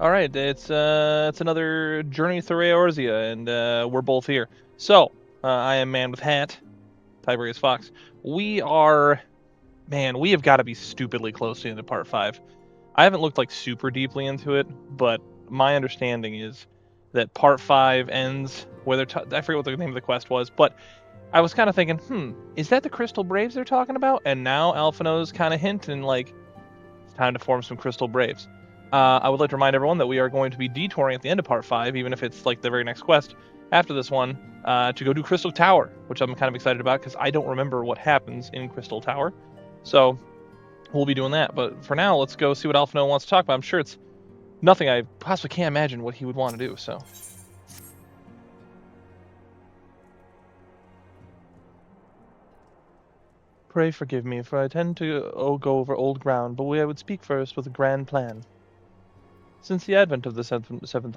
Alright, it's another journey through Eorzea, and we're both here. So, I am Man with Hat, Tiberius Fox. We have got to be stupidly close to the end of part 5. I haven't looked like super deeply into it, but my understanding is that part 5 ends where I forget what the name of the quest was, but I was kind of thinking, is that the Crystal Braves they're talking about? And now Alphinaud's kind of hinting like it's time to form some Crystal Braves. I would like to remind everyone that we are going to be detouring at the end of part 5, even if it's like the very next quest after this one, to go do Crystal Tower, which I'm kind of excited about because I don't remember what happens in Crystal Tower. So we'll be doing that. But for now, let's go see what Alphinaud wants to talk about. I'm sure it's nothing I possibly can't imagine what he would want to do, so. Pray forgive me, for I tend to go over old ground, but I would speak first with a grand plan. Since the advent of the seventh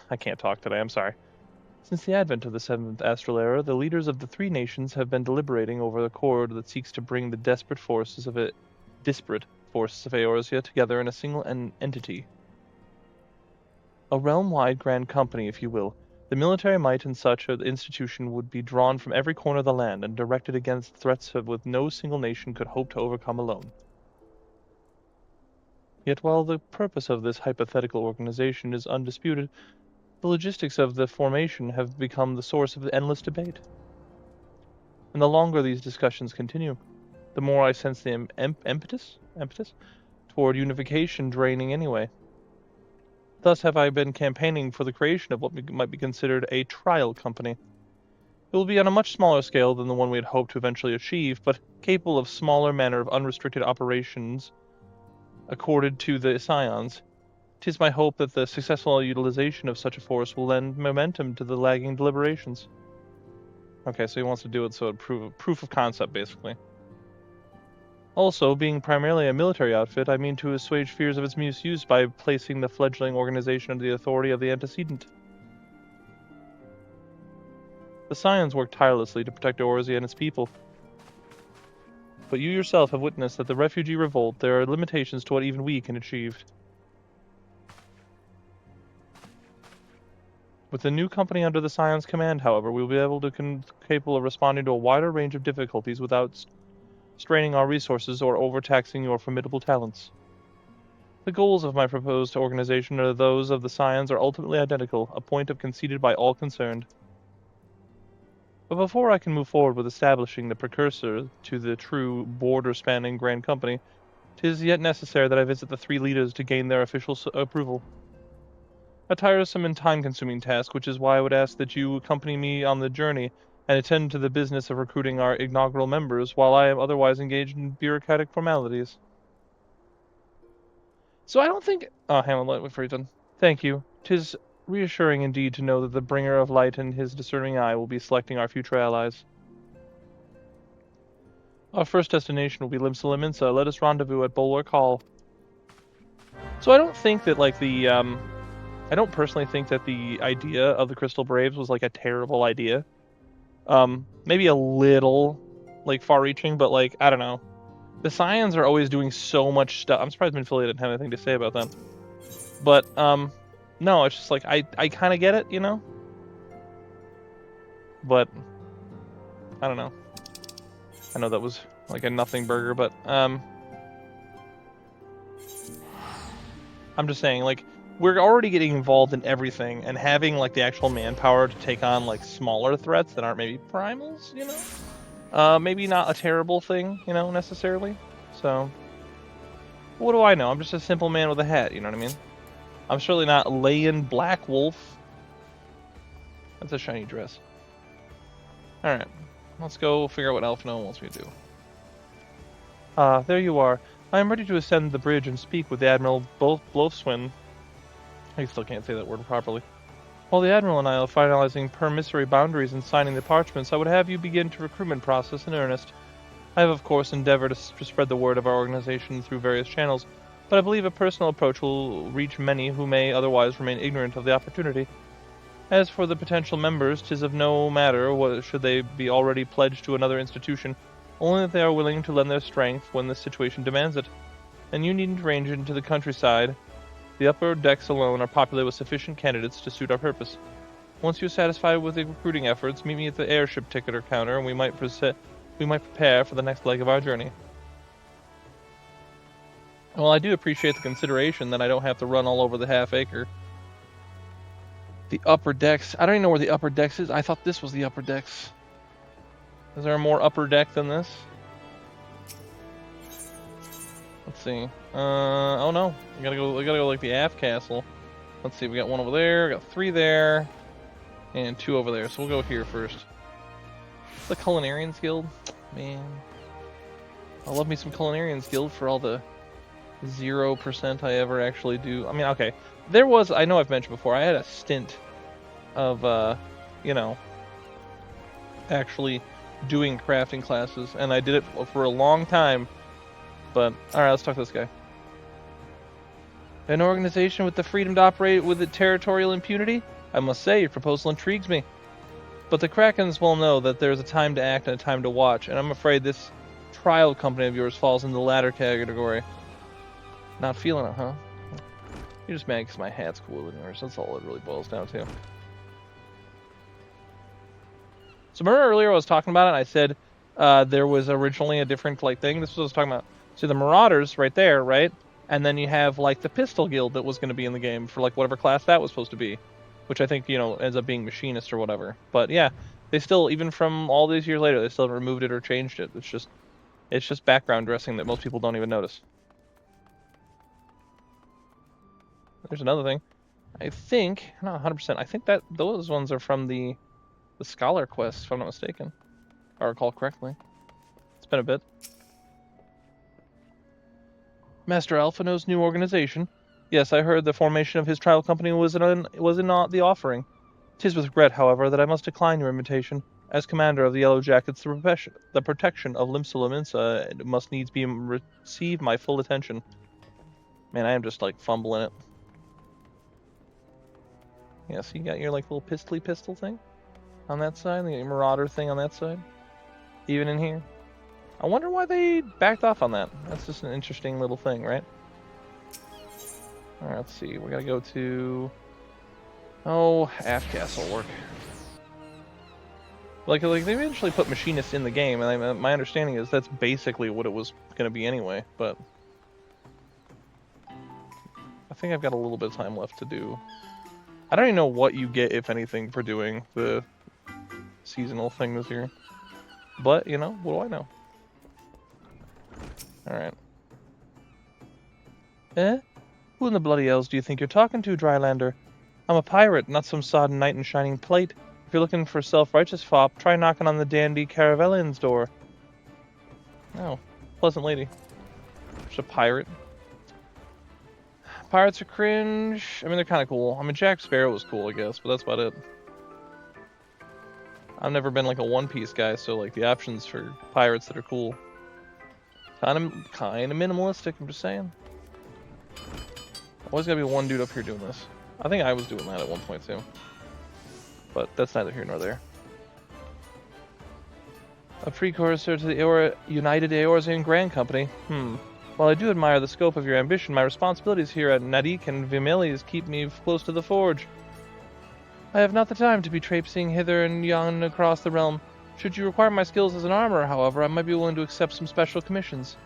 I can't talk today, I'm sorry. Since the advent of the seventh astral era, the leaders of the three nations have been deliberating over the accord that seeks to bring the disparate forces of Eorzea together in a single entity. A realm-wide grand company, if you will. The military might in such an institution would be drawn from every corner of the land and directed against threats which no single nation could hope to overcome alone. Yet while the purpose of this hypothetical organization is undisputed, the logistics of the formation have become the source of endless debate. And the longer these discussions continue, the more I sense the impetus toward unification draining anyway. Thus have I been campaigning for the creation of what might be considered a trial company. It will be on a much smaller scale than the one we had hoped to eventually achieve, but capable of smaller manner of unrestricted operations accorded to the Scions. 'Tis my hope that the successful utilization of such a force will lend momentum to the lagging deliberations. Okay, so he wants to do it so it proof of concept, basically. Also, being primarily a military outfit, I mean to assuage fears of its misuse by placing the fledgling organization under the authority of the antecedent. The Scions work tirelessly to protect Eorzea and its people. But you yourself have witnessed that the refugee revolt, there are limitations to what even we can achieve. With the new company under the Scion's command, however, we will be able to capable of responding to a wider range of difficulties without straining our resources or overtaxing your formidable talents. The goals of my proposed organization are those of the Scions are ultimately identical, a point conceded by all concerned. But before I can move forward with establishing the precursor to the true border-spanning Grand Company, 'tis yet necessary that I visit the three leaders to gain their official approval. A tiresome and time-consuming task, which is why I would ask that you accompany me on the journey and attend to the business of recruiting our inaugural members while I am otherwise engaged in bureaucratic formalities. So I don't think... Oh, hang on, wait before you're done. Thank you. 'Tis reassuring indeed to know that the bringer of light and his discerning eye will be selecting our future allies. Our first destination will be Limsa. Let us rendezvous at Bulwark Hall. So I don't think that, like, I don't personally think that the idea of the Crystal Braves was, like, a terrible idea. Maybe a little, like, far-reaching, but, like, I don't know. The Scions are always doing so much stuff. I'm surprised Minfilia didn't have anything to say about them. But, no, it's just, like, I kind of get it, you know? But, I don't know. I know that was, like, a nothing burger, but, I'm just saying, like, we're already getting involved in everything, and having, like, the actual manpower to take on, like, smaller threats that aren't maybe primals, you know? Maybe not a terrible thing, you know, necessarily. So, what do I know? I'm just a simple man with a hat, you know what I mean? I'm surely not Layan Black Wolf. That's a shiny dress. Alright, let's go figure out what Alphinaud wants me to do. Ah, there you are. I am ready to ascend the bridge and speak with the Admiral Blofswin. I still can't say that word properly. While the Admiral and I are finalizing permissory boundaries and signing the parchments, I would have you begin the recruitment process in earnest. I have, of course, endeavored to spread the word of our organization through various channels, but I believe a personal approach will reach many who may otherwise remain ignorant of the opportunity. As for the potential members, 'tis of no matter what should they be already pledged to another institution, only that they are willing to lend their strength when the situation demands it. And you needn't range into the countryside The upper decks alone are populated with sufficient candidates to suit our purpose. Once you're satisfied with the recruiting efforts, meet me at the airship ticketer counter, and we might prepare for the next leg of our journey. Well, I do appreciate the consideration that I don't have to run all over the half-acre. The upper decks. I don't even know where the upper decks is. I thought this was the upper decks. Is there a more upper deck than this? Let's see. Oh no. We gotta go like the aft castle. Let's see, we got one over there, we got 3 there, and 2 over there. So we'll go here first. The Culinarians Guild? Man. I love me some Culinarians Guild for all the 0% I ever actually do. I mean, okay. There was, I know I've mentioned before, I had a stint of, you know, actually doing crafting classes, and I did it for a long time. But, alright, let's talk to this guy. An organization with the freedom to operate with territorial impunity? I must say, your proposal intrigues me. But the Krakens will know that there's a time to act and a time to watch, and I'm afraid this trial company of yours falls in the latter category. Not feeling it, huh? You're just mad because my hat's cooler than yours. That's all it really boils down to. So remember earlier I was talking about it, and I said there was originally a different like thing? This was what I was talking about. So the Marauders right there, right? And then you have like the Pistol Guild that was going to be in the game for like whatever class that was supposed to be. Which I think, you know, ends up being Machinist or whatever. But yeah, they still, even from all these years later, they still haven't removed it or changed it. It's just background dressing that most people don't even notice. There's another thing. I think, not 100%, I think that those ones are from the Scholar Quest, if I'm not mistaken. If I recall correctly. It's been a bit. Master Alphinaud's new organization. Yes, I heard the formation of his trial company was not the offering. 'Tis with regret, however, that I must decline your invitation. As commander of the Yellow Jackets, the protection of Limsa must needs receive my full attention. Man, I am just like fumbling it. Yeah, so you got your like little pistol thing on that side, and you got your Marauder thing on that side. Even in here. I wonder why they backed off on that. That's just an interesting little thing, right? Alright, let's see. We gotta go to... Oh, aft castle work. Like they eventually put Machinists in the game, and my understanding is that's basically what it was gonna be anyway, but... I think I've got a little bit of time left to do... I don't even know what you get, if anything, for doing the seasonal thing this year. But, you know, what do I know? Alright. Eh? Who in the bloody hells do you think you're talking to, Drylander? I'm a pirate, not some sodden knight in shining plate. If you're looking for self-righteous fop, try knocking on the dandy Caravellian's door. Oh, pleasant lady. Just a pirate. Pirates are cringe. I mean, they're kind of cool. I mean, Jack Sparrow was cool, I guess, but that's about it. I've never been like a One Piece guy, so like the options for pirates that are cool. Kind of minimalistic, I'm just saying. Always gotta be one dude up here doing this. I think I was doing that at one point too. But that's neither here nor there. A precursor to the United Eorzean Grand Company. While I do admire the scope of your ambition, my responsibilities here at Nadik and Vimeli's keep me close to the forge. I have not the time to be traipsing hither and yon across the realm. Should you require my skills as an armorer, however, I might be willing to accept some special commissions.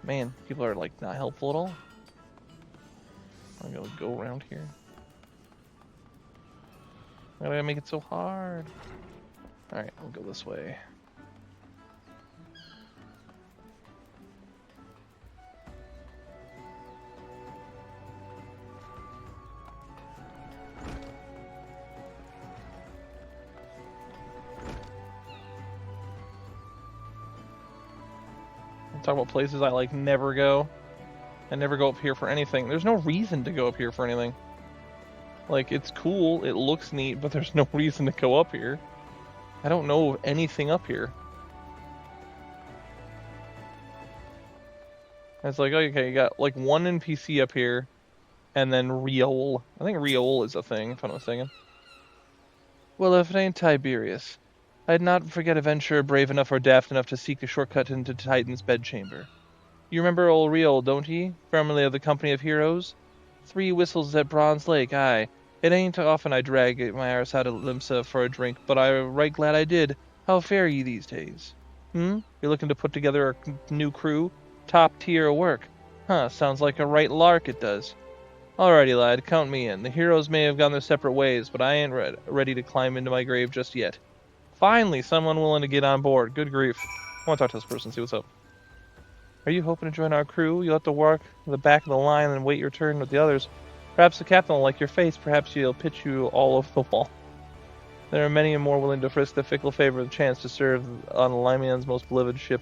Man, people are like not helpful at all. I'm gonna go around here. Why did I make it so hard? Alright, I'll go this way. Talk about places I like never go. I never go up here for anything. There's no reason to go up here for anything. Like, it's cool, it looks neat, but there's no reason to go up here. I don't know of anything up here. It's like, okay, you got like one NPC up here, and then Riol. I think Riol is a thing, if I'm not mistaken. Well, if it ain't Tiberius. I'd not forget a venturer brave enough or daft enough to seek a shortcut into Titan's bedchamber. You remember old Rio, don't ye? Formerly of the Company of Heroes? 3 whistles at Bronze Lake, aye. It ain't often I drag my arse out of Limsa for a drink, but I'm right glad I did. How fare ye these days? You're looking to put together a new crew? Top tier work. Huh, sounds like a right lark it does. Alrighty, lad, count me in. The heroes may have gone their separate ways, but I ain't ready to climb into my grave just yet. Finally, someone willing to get on board. Good grief. I want to talk to this person, see what's up. Are you hoping to join our crew? You'll have to walk to the back of the line and wait your turn with the others. Perhaps the captain will like your face. Perhaps he'll pitch you all over the wall. There are many more willing to risk the fickle favor of the chance to serve on Lyman's most beloved ship.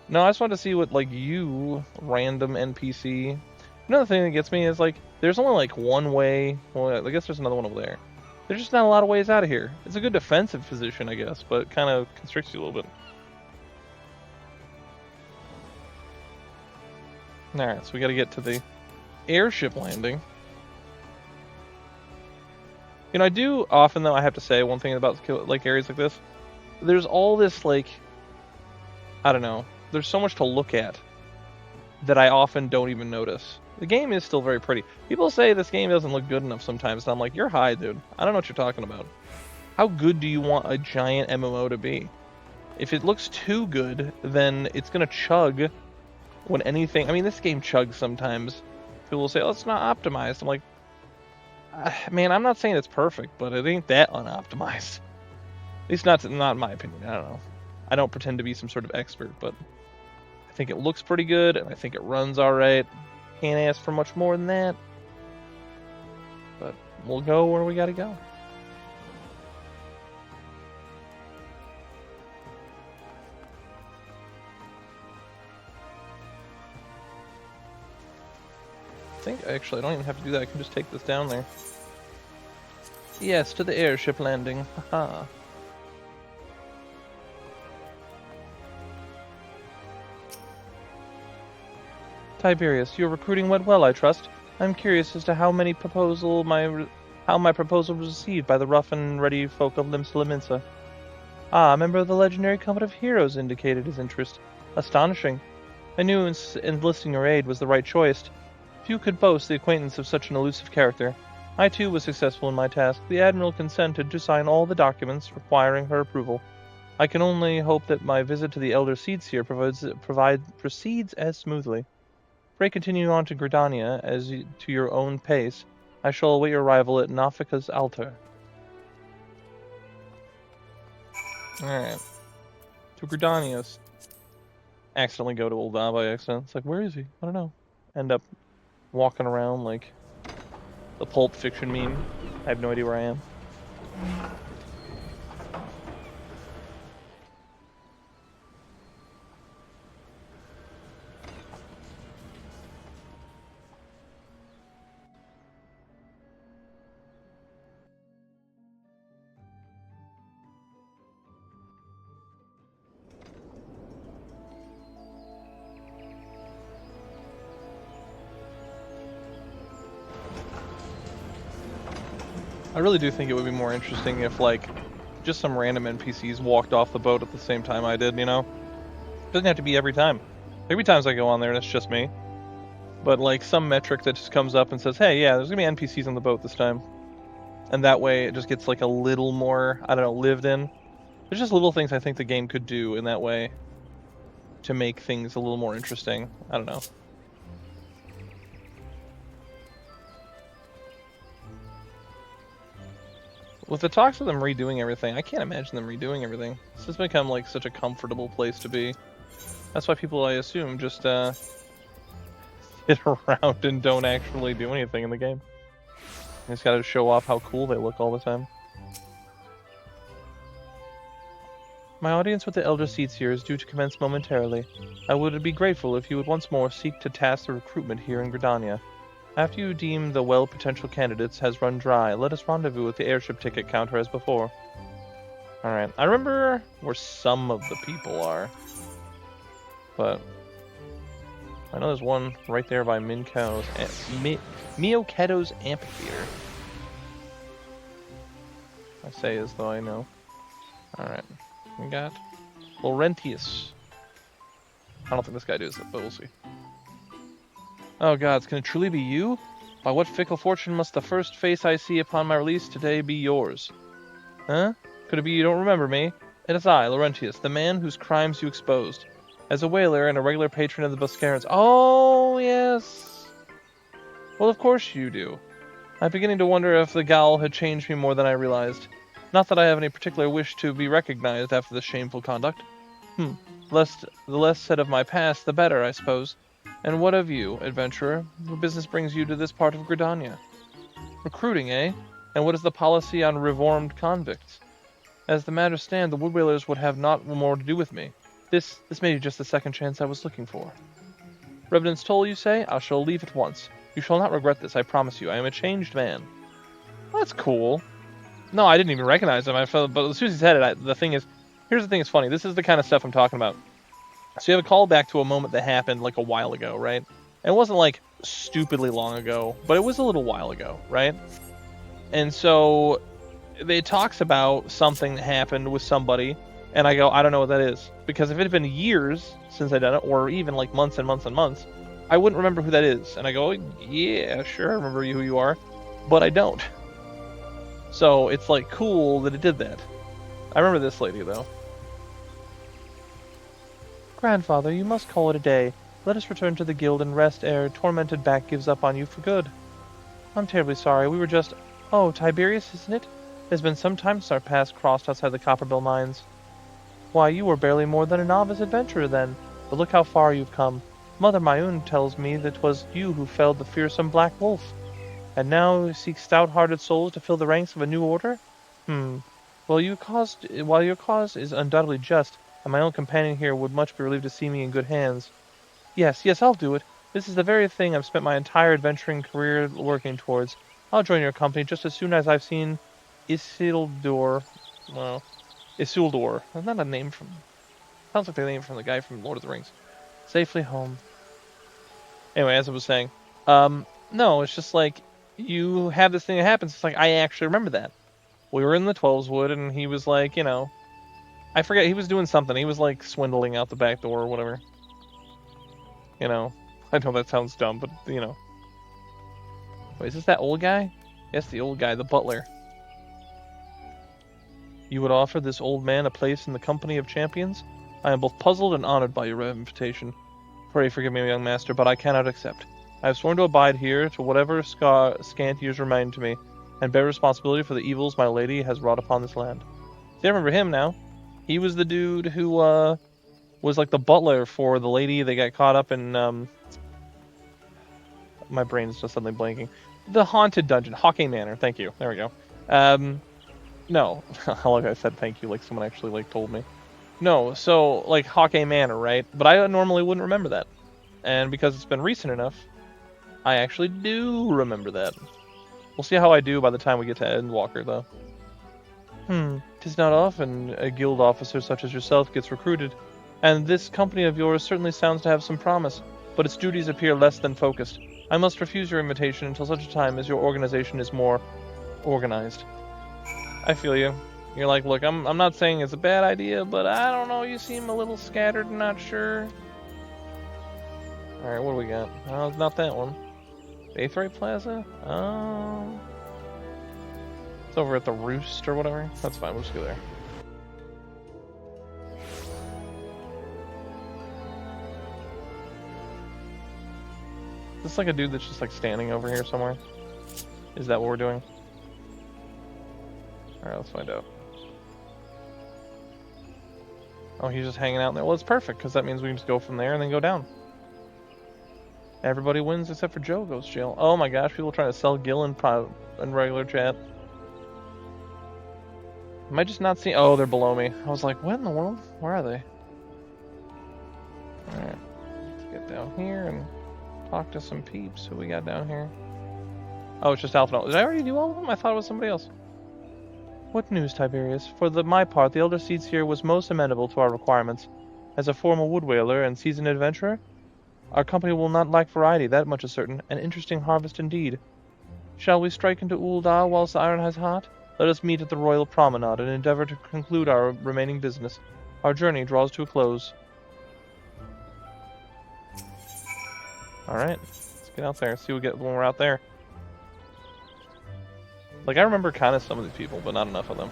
No, I just want to see what, like, you, random NPC... Another thing that gets me is, like, there's only, like, one way... Well, I guess there's another one over there. There's just not a lot of ways out of here. It's a good defensive position, I guess, but it kind of constricts you a little bit. Alright, so we gotta get to the airship landing. You know, I do often, though, I have to say one thing about, like, areas like this. There's all this, like... I don't know. There's so much to look at that I often don't even notice. The game is still very pretty. People say this game doesn't look good enough sometimes, and I'm like, you're high, dude. I don't know what you're talking about. How good do you want a giant MMO to be? If it looks too good, then it's gonna chug when anything... I mean, this game chugs sometimes. People will say, oh, it's not optimized. I'm like, man, I'm not saying it's perfect, but it ain't that unoptimized. At least not in my opinion. I don't know. I don't pretend to be some sort of expert, but I think it looks pretty good, and I think it runs alright. Can't ask for much more than that. But we'll go where we gotta go. I think, actually, I don't even have to do that. I can just take this down there. Yes, to the airship landing. Haha. Tiberius, your recruiting went well, I trust. I'm curious as to how my proposal was received by the rough and ready folk of Limsa. Ah, a member of the legendary Company of Heroes indicated his interest. Astonishing. I knew enlisting your aid was the right choice. Few could boast the acquaintance of such an elusive character. I too was successful in my task. The Admiral consented to sign all the documents requiring her approval. I can only hope that my visit to the Elder Seats here proceeds as smoothly. Pray continue on to Gridania to your own pace. I shall await your arrival at Nafika's altar. Alright. To Gridania. Accidentally go to Ul'dah by accident. It's like, where is he? I don't know. End up walking around like the Pulp Fiction meme. I have no idea where I am. I really do think it would be more interesting if, like, just some random NPCs walked off the boat at the same time I did, you know? It doesn't have to be every time. There'll be times I go on there and it's just me. But, like, some metric that just comes up and says, hey, yeah, there's gonna be NPCs on the boat this time. And that way it just gets, like, a little more, I don't know, lived in. There's just little things I think the game could do in that way to make things a little more interesting. I don't know. With the talks of them redoing everything, I can't imagine them redoing everything. This has become like such a comfortable place to be. That's why people, I assume, just sit around and don't actually do anything in the game. They just gotta show off how cool they look all the time. My audience with the Elder Seats here is due to commence momentarily. I would be grateful if you would once more seek to task the recruitment here in Gridania. After you deem the well potential candidates has run dry, let us rendezvous with the airship ticket counter as before. Alright, I remember where some of the people are. But I know there's one right there by Mioketo's amphitheater. I say as though I know. Alright, we got Laurentius. I don't think this guy does it, but we'll see. Oh gods, can it truly be you? By what fickle fortune must the first face I see upon my release today be yours? Huh? Could it be you don't remember me? It is I, Laurentius, the man whose crimes you exposed. As a whaler and a regular patron of the Buscarans. Oh, yes. Well, of course you do. I'm beginning to wonder if the Gaul had changed me more than I realized. Not that I have any particular wish to be recognized after this shameful conduct. The less said of my past, the better, I suppose. And what of you, adventurer? What business brings you to this part of Gridania? Recruiting, eh? And what is the policy on reformed convicts? As the matters stand, the woodwhalers would have naught more to do with me. This may be just the second chance I was looking for. Revenant's toll, you say? I shall leave at once. You shall not regret this, I promise you. I am a changed man. Well, that's cool. No, I didn't even recognize him. But as soon as he said it, the thing is, here's the thing that's funny. This is the kind of stuff I'm talking about. So you have a callback to a moment that happened like a while ago, right? And it wasn't like stupidly long ago, but it was a little while ago, right? And so it talks about something that happened with somebody, and I go, I don't know what that is. Because if it had been years since I'd done it, or even like months and months and months, I wouldn't remember who that is. And I go, yeah, sure, I remember who you are, but I don't. So it's like cool that it did that. I remember this lady though. Grandfather, you must call it a day. Let us return to the guild and rest ere tormented back gives up on you for good. I'm terribly sorry. We were just... Oh, Tiberius, isn't it? It's been some time since our paths crossed outside the Copperbill mines. Why, you were barely more than a novice adventurer then. But look how far you've come. Mother Mayun tells me that 'twas you who felled the fearsome Black Wolf. And now you seek stout-hearted souls to fill the ranks of a new order? While your cause is undoubtedly just, and my own companion here would much be relieved to see me in good hands. Yes, I'll do it. This is the very thing I've spent my entire adventuring career working towards. I'll join your company just as soon as I've seen Isildur. Well, Isildur. That's not a name from... Sounds like the name from the guy from Lord of the Rings. Safely home. Anyway, as I was saying, no, it's just like, you have this thing that happens, it's like, I actually remember that. We were in the 12's Wood, and he was like, you know, I forget, he was doing something. He was like swindling out the back door or whatever. You know, I know that sounds dumb, but you know. Wait, is this that old guy? Yes, the old guy, the butler. You would offer this old man a place in the company of champions? I am both puzzled and honored by your invitation. Pray forgive me, young master, but I cannot accept. I have sworn to abide here to whatever scant years remain to me, and bear responsibility for the evils my lady has wrought upon this land. See, I remember him now. He was the dude who was like the butler for the lady that got caught up in my brain's just suddenly blanking. The haunted dungeon, Hawking Manor. Thank you. There we go. No, like I said, thank you. Like someone actually like told me. No, so like Hawking Manor, right? But I normally wouldn't remember that, and because it's been recent enough, I actually do remember that. We'll see how I do by the time we get to Endwalker, though. 'Tis not often a guild officer such as yourself gets recruited, and this company of yours certainly sounds to have some promise, but its duties appear less than focused. I must refuse your invitation until such a time as your organization is more organized. I feel you. You're like, look, I'm not saying it's a bad idea, but I don't know, you seem a little scattered and not sure. Alright, what do we got? Oh, it's not that one. Aetheryte Plaza? It's over at the Roost or whatever. That's fine, we'll just go there. Is this like a dude that's just like standing over here somewhere? Is that what we're doing? Alright, let's find out. Oh, he's just hanging out there. Well, it's perfect, because that means we can just go from there and then go down. Everybody wins except for Joe goes to jail. Oh my gosh, people trying to sell Gil in regular chat. Am I just not seeing... Oh, they're below me. I was like, what in the world? Where are they? Alright, let's get down here and talk to some peeps. Who we got down here? Oh, it's just Alphinaud. Did I already do all of them? I thought it was somebody else. What news, Tiberius? For my part, the Elder Seeds here was most amenable to our requirements. As a former woodwhaler and seasoned adventurer, our company will not lack variety, that much is certain. An interesting harvest indeed. Shall we strike into Ul'dah whilst the iron has hot? Let us meet at the Royal Promenade and endeavor to conclude our remaining business. Our journey draws to a close. Alright, let's get out there, see what we get when we're out there. Like, I remember kind of some of these people, but not enough of them.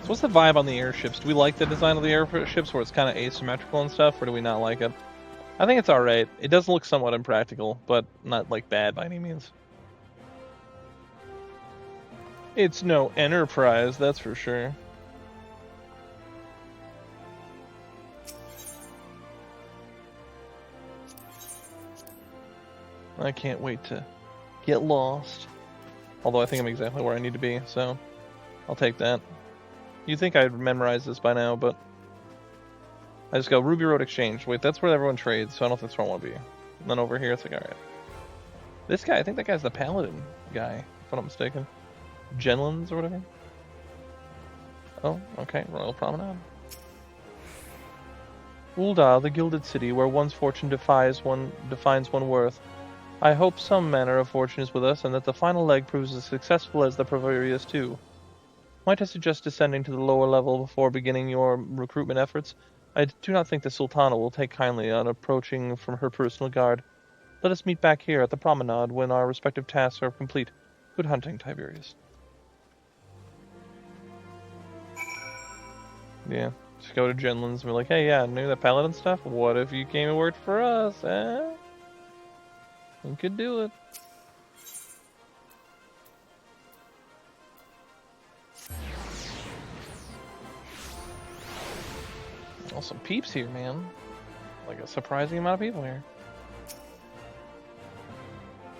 So what's the vibe on the airships? Do we like the design of the airships where it's kind of asymmetrical and stuff, or do we not like it? I think it's alright. It does look somewhat impractical, but not like bad by any means. It's no Enterprise, that's for sure. I can't wait to get lost. Although I think I'm exactly where I need to be, so I'll take that. You'd think I'd memorize this by now, but I just go Ruby Road Exchange. Wait, that's where everyone trades, so I don't think that's where I want to be. And then over here, it's like, alright. This guy, I think that guy's the Paladin guy, if I'm not mistaken. Genlands or whatever. Oh, okay, Royal Promenade. Ul'dah, the gilded city, where one's fortune defines one's worth. I hope some manner of fortune is with us, and that the final leg proves as successful as the previous two. Might I suggest descending to the lower level before beginning your recruitment efforts? I do not think the Sultana will take kindly on approaching from her personal guard. Let us meet back here at the promenade when our respective tasks are complete. Good hunting, Tiberius. Yeah, just go to Genlands and be like, hey, yeah, knew that Paladin stuff? What if you came and worked for us, eh? We could do it. Well, some peeps here, man. Like a surprising amount of people here.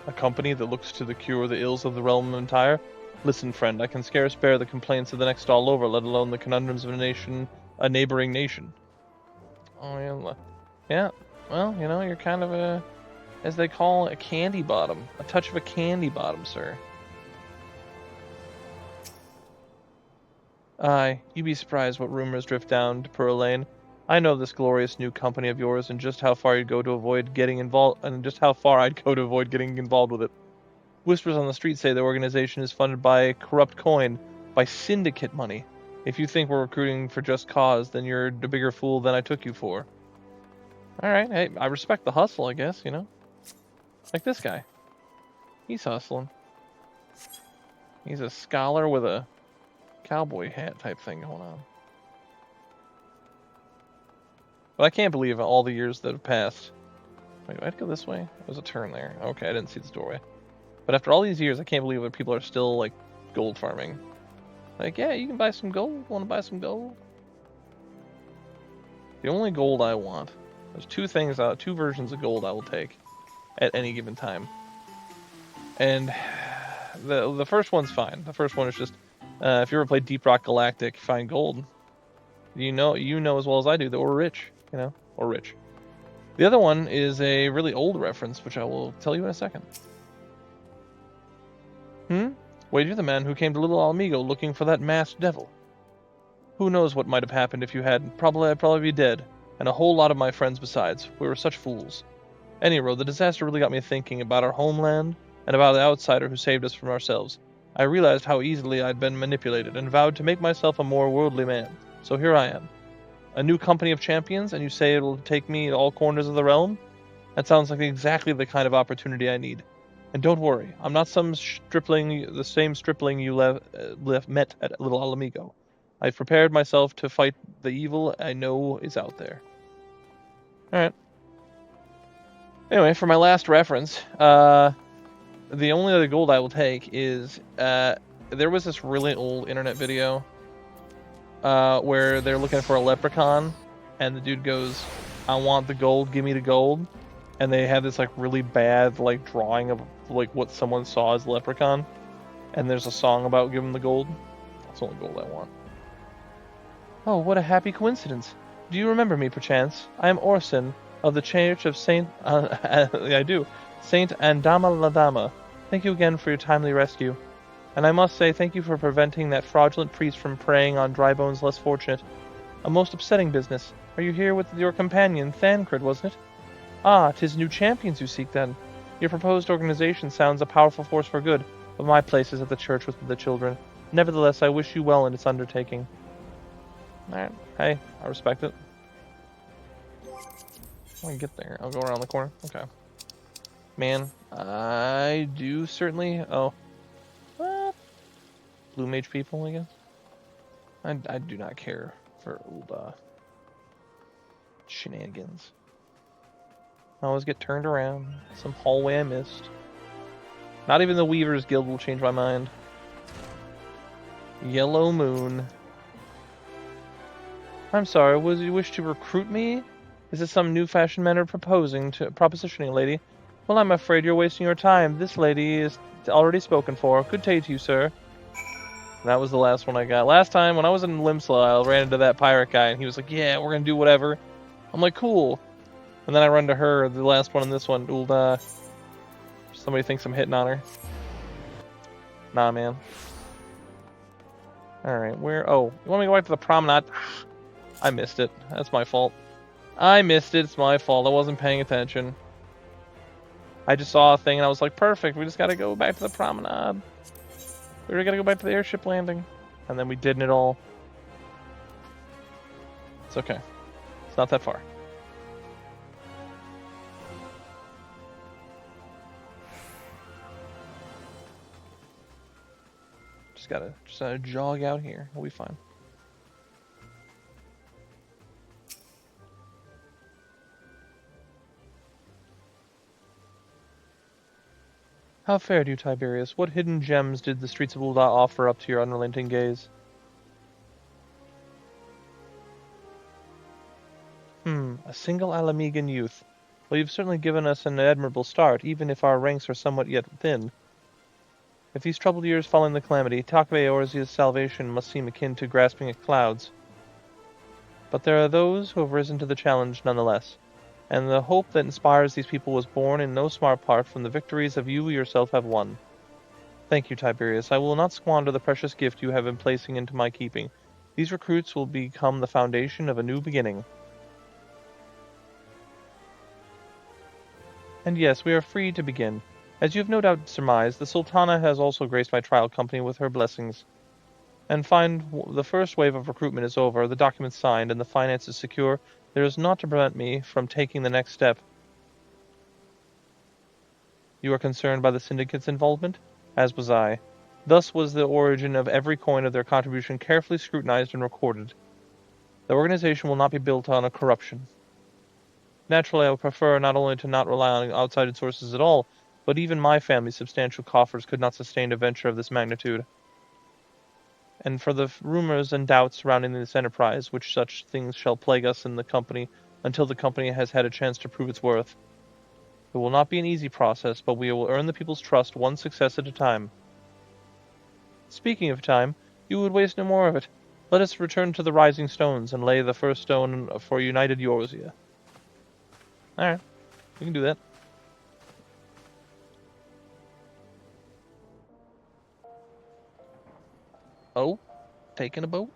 A company that looks to the cure the ills of the realm entire. Listen, friend, I can scarce bear the complaints of the next all over, let alone the conundrums of a neighboring nation. Oh, yeah. Yeah, well, you know, you're kind of a, as they call it, a candy bottom. A touch of a candy bottom, sir. Aye, you'd be surprised what rumors drift down to Pearl Lane. I know this glorious new company of yours and just how far you'd go to avoid getting involved, and just how far I'd go to avoid getting involved with it. Whispers on the street say the organization is funded by corrupt coin, by syndicate money. If you think we're recruiting for just cause, then you're a bigger fool than I took you for. Alright, hey, I respect the hustle, I guess, you know? Like this guy. He's hustling. He's a scholar with a cowboy hat type thing going on. But I can't believe all the years that have passed. Wait, I'd go this way? There's a turn there. Okay, I didn't see this doorway. But after all these years, I can't believe that people are still, like, gold farming. Like, yeah, you can buy some gold. Want to buy some gold? The only gold I want. There's two versions of gold I will take at any given time. And the first one's fine. The first one is just, if you ever played Deep Rock Galactic, find gold. You know as well as I do that we're rich, you know, or rich. The other one is a really old reference, which I will tell you in a second. Wait, you're the man who came to Little Alamigo looking for that masked devil. Who knows what might have happened if you hadn't? I'd probably be dead, and a whole lot of my friends besides. We were such fools. Anyhow, the disaster really got me thinking about our homeland and about the outsider who saved us from ourselves. I realized how easily I'd been manipulated and vowed to make myself a more worldly man. So here I am. A new company of champions, and you say it'll take me to all corners of the realm? That sounds like exactly the kind of opportunity I need. And don't worry, I'm not the same stripling you met at Little Alamigo. I've prepared myself to fight the evil I know is out there. Alright. Anyway, for my last reference, the only other gold I will take is, there was this really old internet video where they're looking for a leprechaun, and the dude goes, I want the gold, give me the gold. And they have this, like, really bad, like, drawing of, like, what someone saw as leprechaun. And there's a song about giving the gold. That's the only gold I want. Oh, what a happy coincidence. Do you remember me, perchance? I am Orson, of the Church of Saint... I do. Saint Andama Ladama. Thank you again for your timely rescue. And I must say thank you for preventing that fraudulent priest from preying on Drybone's less fortunate. A most upsetting business. Are you here with your companion, Thancred, wasn't it? Ah, 'tis new champions you seek, then. Your proposed organization sounds a powerful force for good, but my place is at the church with the children. Nevertheless, I wish you well in its undertaking. Alright, hey, I respect it. When I get there, I'll go around the corner. Okay. Man, I do certainly... Oh. What? Blue mage people, I guess? I do not care for old, shenanigans. I always get turned around. Some hallway I missed. Not even the Weavers Guild will change my mind. Yellow Moon. I'm sorry, was you wish to recruit me? Is this some new-fashioned manner of propositioning, lady? Well, I'm afraid you're wasting your time. This lady is already spoken for. Good day to you, sir. That was the last one I got. Last time, when I was in Limsla, I ran into that pirate guy, and he was like, yeah, we're gonna do whatever. I'm like, cool. And then I run to her, the last one in this one. Somebody thinks I'm hitting on her. Nah, man. Alright, where? Oh, you want me to go back to the promenade? I missed it. That's my fault. I missed it. It's my fault. I wasn't paying attention. I just saw a thing and I was like, perfect. We just gotta go back to the promenade. We gotta go back to the airship landing. And then we didn't at all. It's okay. It's not that far. Just gotta jog out here. We'll be fine. How fared you, Tiberius? What hidden gems did the streets of Ul'dah offer up to your unrelenting gaze? A single Alamegan youth. Well, you've certainly given us an admirable start, even if our ranks are somewhat yet thin. If these troubled years following the calamity, Takebe Eorzea's salvation must seem akin to grasping at clouds. But there are those who have risen to the challenge nonetheless, and the hope that inspires these people was born in no small part from the victories that you yourself have won. Thank you, Tiberius. I will not squander the precious gift you have been placing into my keeping. These recruits will become the foundation of a new beginning. And yes, we are free to begin. As you have no doubt surmised, the Sultana has also graced my trial company with her blessings. And the first wave of recruitment is over, the documents signed, and the finances secure. There is naught to prevent me from taking the next step. You are concerned by the syndicate's involvement? As was I. Thus was the origin of every coin of their contribution carefully scrutinized and recorded. The organization will not be built on a corruption. Naturally, I would prefer not only to not rely on outside sources at all, but even my family's substantial coffers could not sustain a venture of this magnitude. And for the rumors and doubts surrounding this enterprise, which such things shall plague us in the company until the company has had a chance to prove its worth. It will not be an easy process, but we will earn the people's trust one success at a time. Speaking of time, you would waste no more of it. Let us return to the Rising Stones and lay the first stone for united Eorzea. Alright, we can do that. Oh, taking a boat?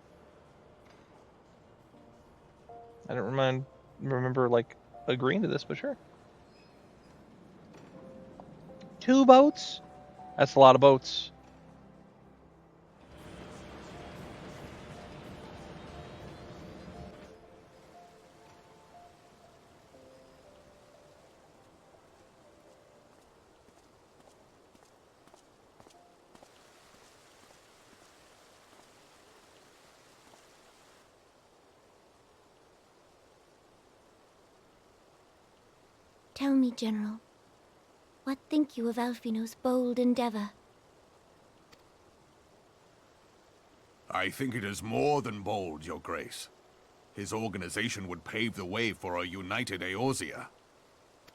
I don't remember, like, agreeing to this, but sure. 2 boats? That's a lot of boats. Tell me, General, what think you of Alphinaud's bold endeavor? I think it is more than bold, Your Grace. His organization would pave the way for a united Eorzea.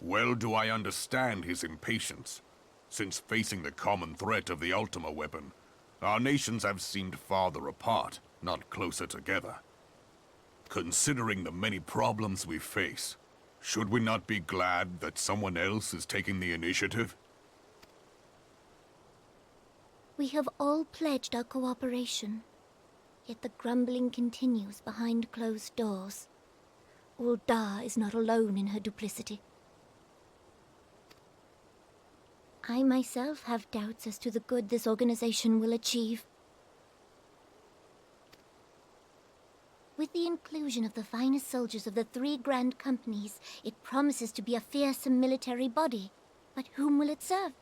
Well do I understand his impatience, since facing the common threat of the Ultima weapon, our nations have seemed farther apart, not closer together. Considering the many problems we face, should we not be glad that someone else is taking the initiative? We have all pledged our cooperation, yet the grumbling continues behind closed doors. Ul'dah is not alone in her duplicity. I myself have doubts as to the good this organization will achieve. With the inclusion of the finest soldiers of the 3 grand companies, it promises to be a fearsome military body. But whom will it serve?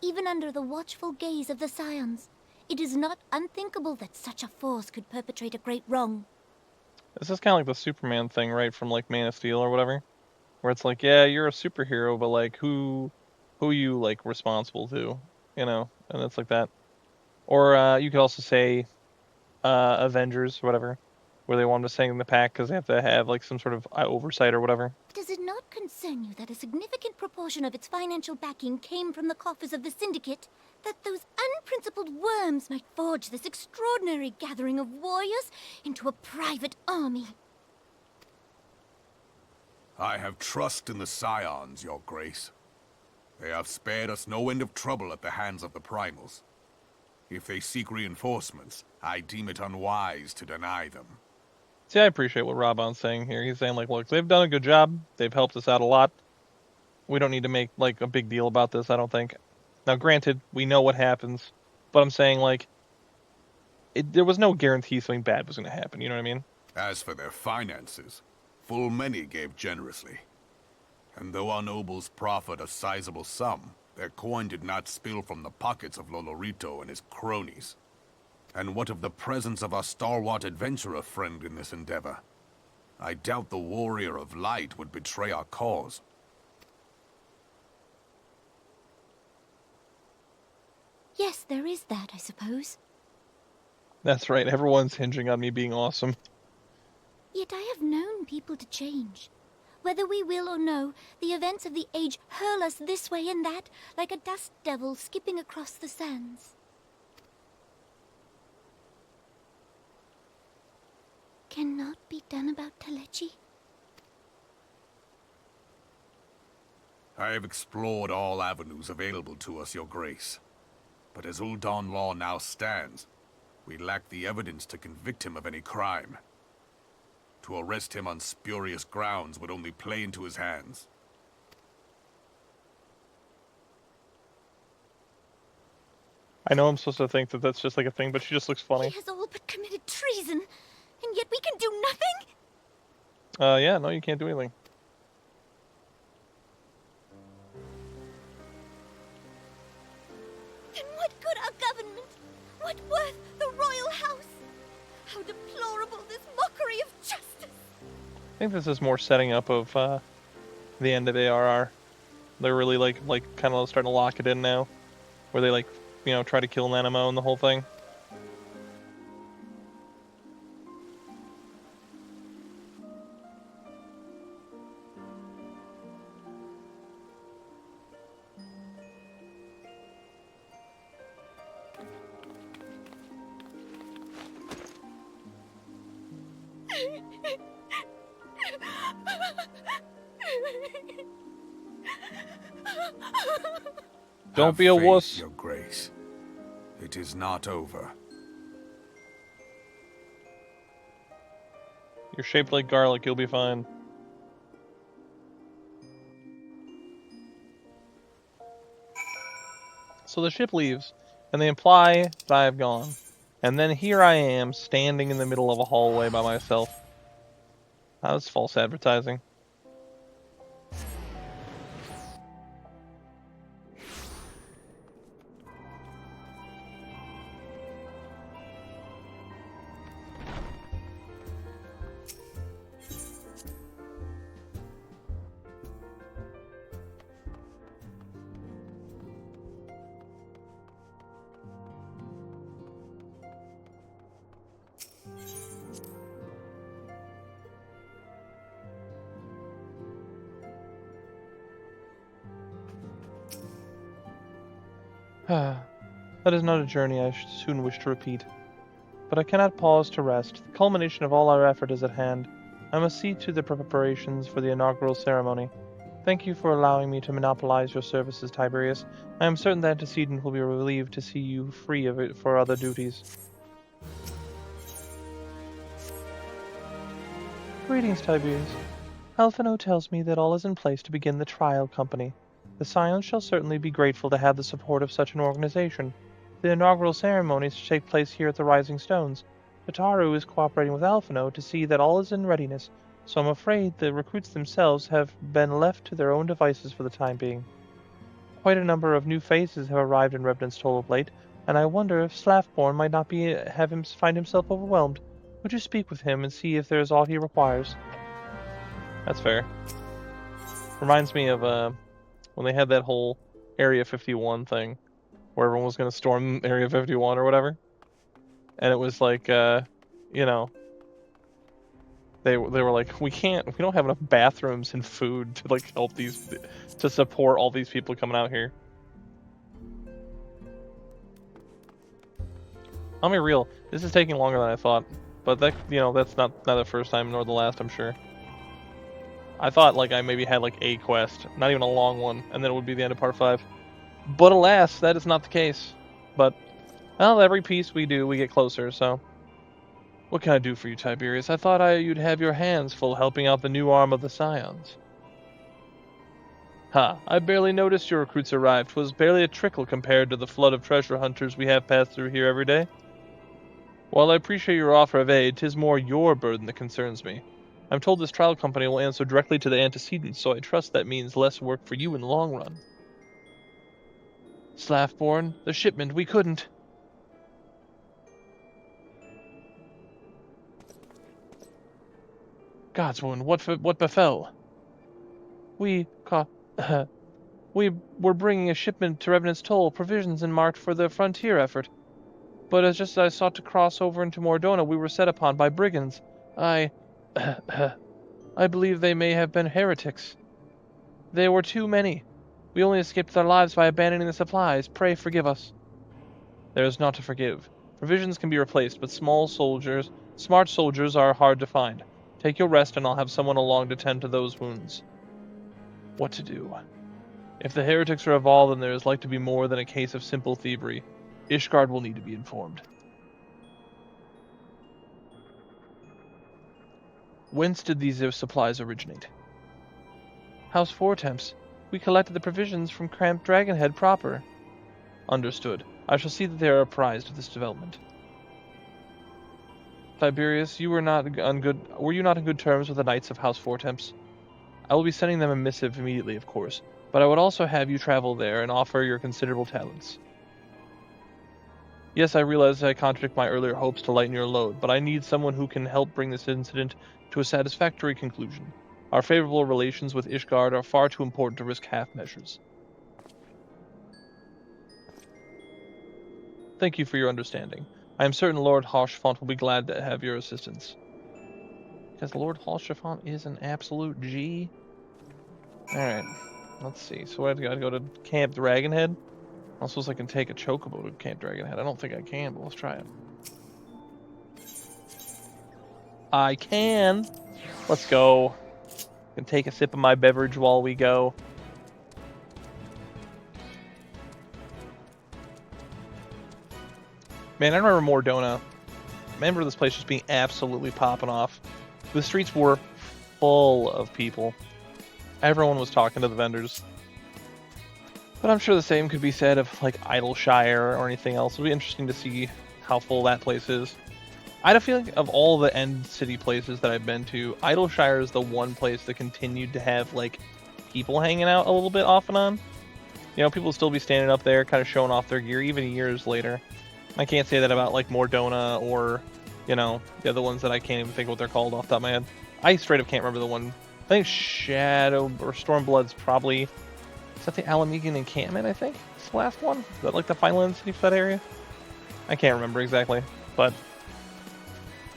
Even under the watchful gaze of the Scions, it is not unthinkable that such a force could perpetrate a great wrong. This is kind of like the Superman thing, right, from like Man of Steel or whatever, where it's like, yeah, you're a superhero, but like who are you like responsible to, you know? And it's like that. Or you could also say Avengers, whatever, where they want to sing the pack because they have to have like some sort of oversight or whatever. Does it not concern you that a significant proportion of its financial backing came from the coffers of the Syndicate? That those unprincipled worms might forge this extraordinary gathering of warriors into a private army? I have trust in the Scions, Your Grace. They have spared us no end of trouble at the hands of the Primals. If they seek reinforcements, I deem it unwise to deny them. See, I appreciate what Robon's saying here. He's saying, like, look, they've done a good job. They've helped us out a lot. We don't need to make, like, a big deal about this, I don't think. Now, granted, we know what happens, but I'm saying, like, there was no guarantee something bad was going to happen, you know what I mean? As for their finances, full many gave generously. And though our nobles proffered a sizable sum, their coin did not spill from the pockets of Lolorito and his cronies. And what of the presence of our stalwart adventurer friend in this endeavor? I doubt the Warrior of Light would betray our cause. Yes, there is that, I suppose. That's right, everyone's hinging on me being awesome. Yet I have known people to change. Whether we will or no, the events of the age hurl us this way and that, like a dust devil skipping across the sands. Cannot be done about Telechi? I have explored all avenues available to us, Your Grace. But as Ul'dah law now stands, we lack the evidence to convict him of any crime. To arrest him on spurious grounds would only play into his hands. I know I'm supposed to think that that's just like a thing, but she just looks funny. He has all but committed treason, and yet we can do nothing? Yeah, no, you can't do anything. Then what good our government? What worth the royal house? How deplorable this mockery of justice! I think this is more setting up of the end of ARR. They're really like kind of starting to lock it in now, where they like, you know, try to kill Nanamo and the whole thing. Don't Have be a faith, wuss. Your Grace. It is not over. You're shaped like garlic, you'll be fine. So the ship leaves, and they imply that I have gone. And then here I am, standing in the middle of a hallway by myself. That was false advertising. That is not a journey I should soon wish to repeat. But I cannot pause to rest. The culmination of all our effort is at hand. I must see to the preparations for the inaugural ceremony. Thank you for allowing me to monopolize your services, Tiberius. I am certain the antecedent will be relieved to see you free of it for other duties. Greetings, Tiberius. Alphinaud tells me that all is in place to begin the trial company. The Scions shall certainly be grateful to have the support of such an organization. The inaugural ceremony is to take place here at the Rising Stones. Tataru is cooperating with Alphinaud to see that all is in readiness, so I'm afraid the recruits themselves have been left to their own devices for the time being. Quite a number of new faces have arrived in Revenant's Toll of late, and I wonder if Slafborn might not find himself overwhelmed. Would you speak with him and see if there is aught he requires? That's fair. Reminds me of when they had that whole Area 51 thing, where everyone was going to storm Area 51 or whatever, and it was like, you know, they were like, we don't have enough bathrooms and food to like to support all these people coming out here. I'll be real, this is taking longer than I thought, but that's not the first time nor the last, I'm sure. I thought like I maybe had like a quest, not even a long one, and then it would be the end of part 5. But alas, that is not the case. But, well, every piece we do, we get closer, so. What can I do for you, Tiberius? I thought you'd have your hands full helping out the new arm of the Scions. Ha, I barely noticed your recruits arrived. 'Twas barely a trickle compared to the flood of treasure hunters we have passed through here every day. While I appreciate your offer of aid, 'tis more your burden that concerns me. I'm told this trial company will answer directly to the antecedents, so I trust that means less work for you in the long run. Slafborn, the shipment, we couldn't. Godswound, what befell? We were bringing a shipment to Revenant's Toll, provisions and marked for the frontier effort. But just as I sought to cross over into Mordona, we were set upon by brigands. I believe they may have been heretics. There were too many. We only escaped their lives by abandoning the supplies. Pray forgive us. There is naught to forgive. Provisions can be replaced, but smart soldiers are hard to find. Take your rest, and I'll have someone along to tend to those wounds. What to do? If the heretics are involved, then there is like to be more than a case of simple thievery. Ishgard will need to be informed. Whence did these supplies originate? House Fortemps. We collected the provisions from Cramped Dragonhead proper. Understood. I shall see that they are apprised of this development. Tiberius, were you not on good terms with the Knights of House Fortemps? I will be sending them a missive immediately, of course, but I would also have you travel there and offer your considerable talents. Yes, I realize I contradict my earlier hopes to lighten your load, but I need someone who can help bring this incident to a satisfactory conclusion. Our favorable relations with Ishgard are far too important to risk half measures. Thank you for your understanding. I am certain Lord Hauchefont will be glad to have your assistance. Because Lord Hauchefont is an absolute G. Alright, let's see. So I gotta go to Camp Dragonhead. I suppose I can take a chocobo to Camp Dragonhead. I don't think I can, but let's try it. I can! Let's go. I can take a sip of my beverage while we go. Man, I remember Mordona. I remember this place just being absolutely popping off. The streets were full of people. Everyone was talking to the vendors. But I'm sure the same could be said of like Idleshire or anything else. It'll be interesting to see how full that place is. I had a feeling of all the end city places that I've been to, Idleshire is the one place that continued to have like people hanging out a little bit off and on. You know, people will still be standing up there kind of showing off their gear even years later. I can't say that about like Mordona or, you know, the other ones that I can't even think what they're called off the top of my head. I straight up can't remember the one. I think Shadow or Stormblood's probably... Is that the Alamegan encampment, I think? It's the last one? Is that like the final end city for that area? I can't remember exactly, but...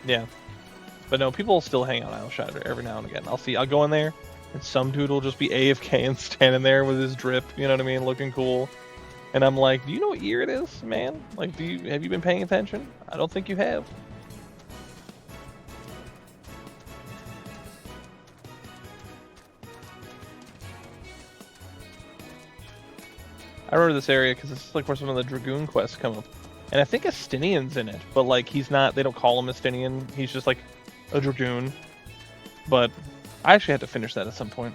Yeah. But no, people still hang out on Idleshire every now and again. I'll go in there, and some dude will just be AFK and standing there with his drip, you know what I mean, looking cool. And I'm like, do you know what year it is, man? Like, have you been paying attention? I don't think you have. I remember this area because it's like where some of the Dragoon quests come up. And I think Estinian's in it, but like he's not, they don't call him Estinian. He's just like a Dragoon. But I actually had to finish that at some point.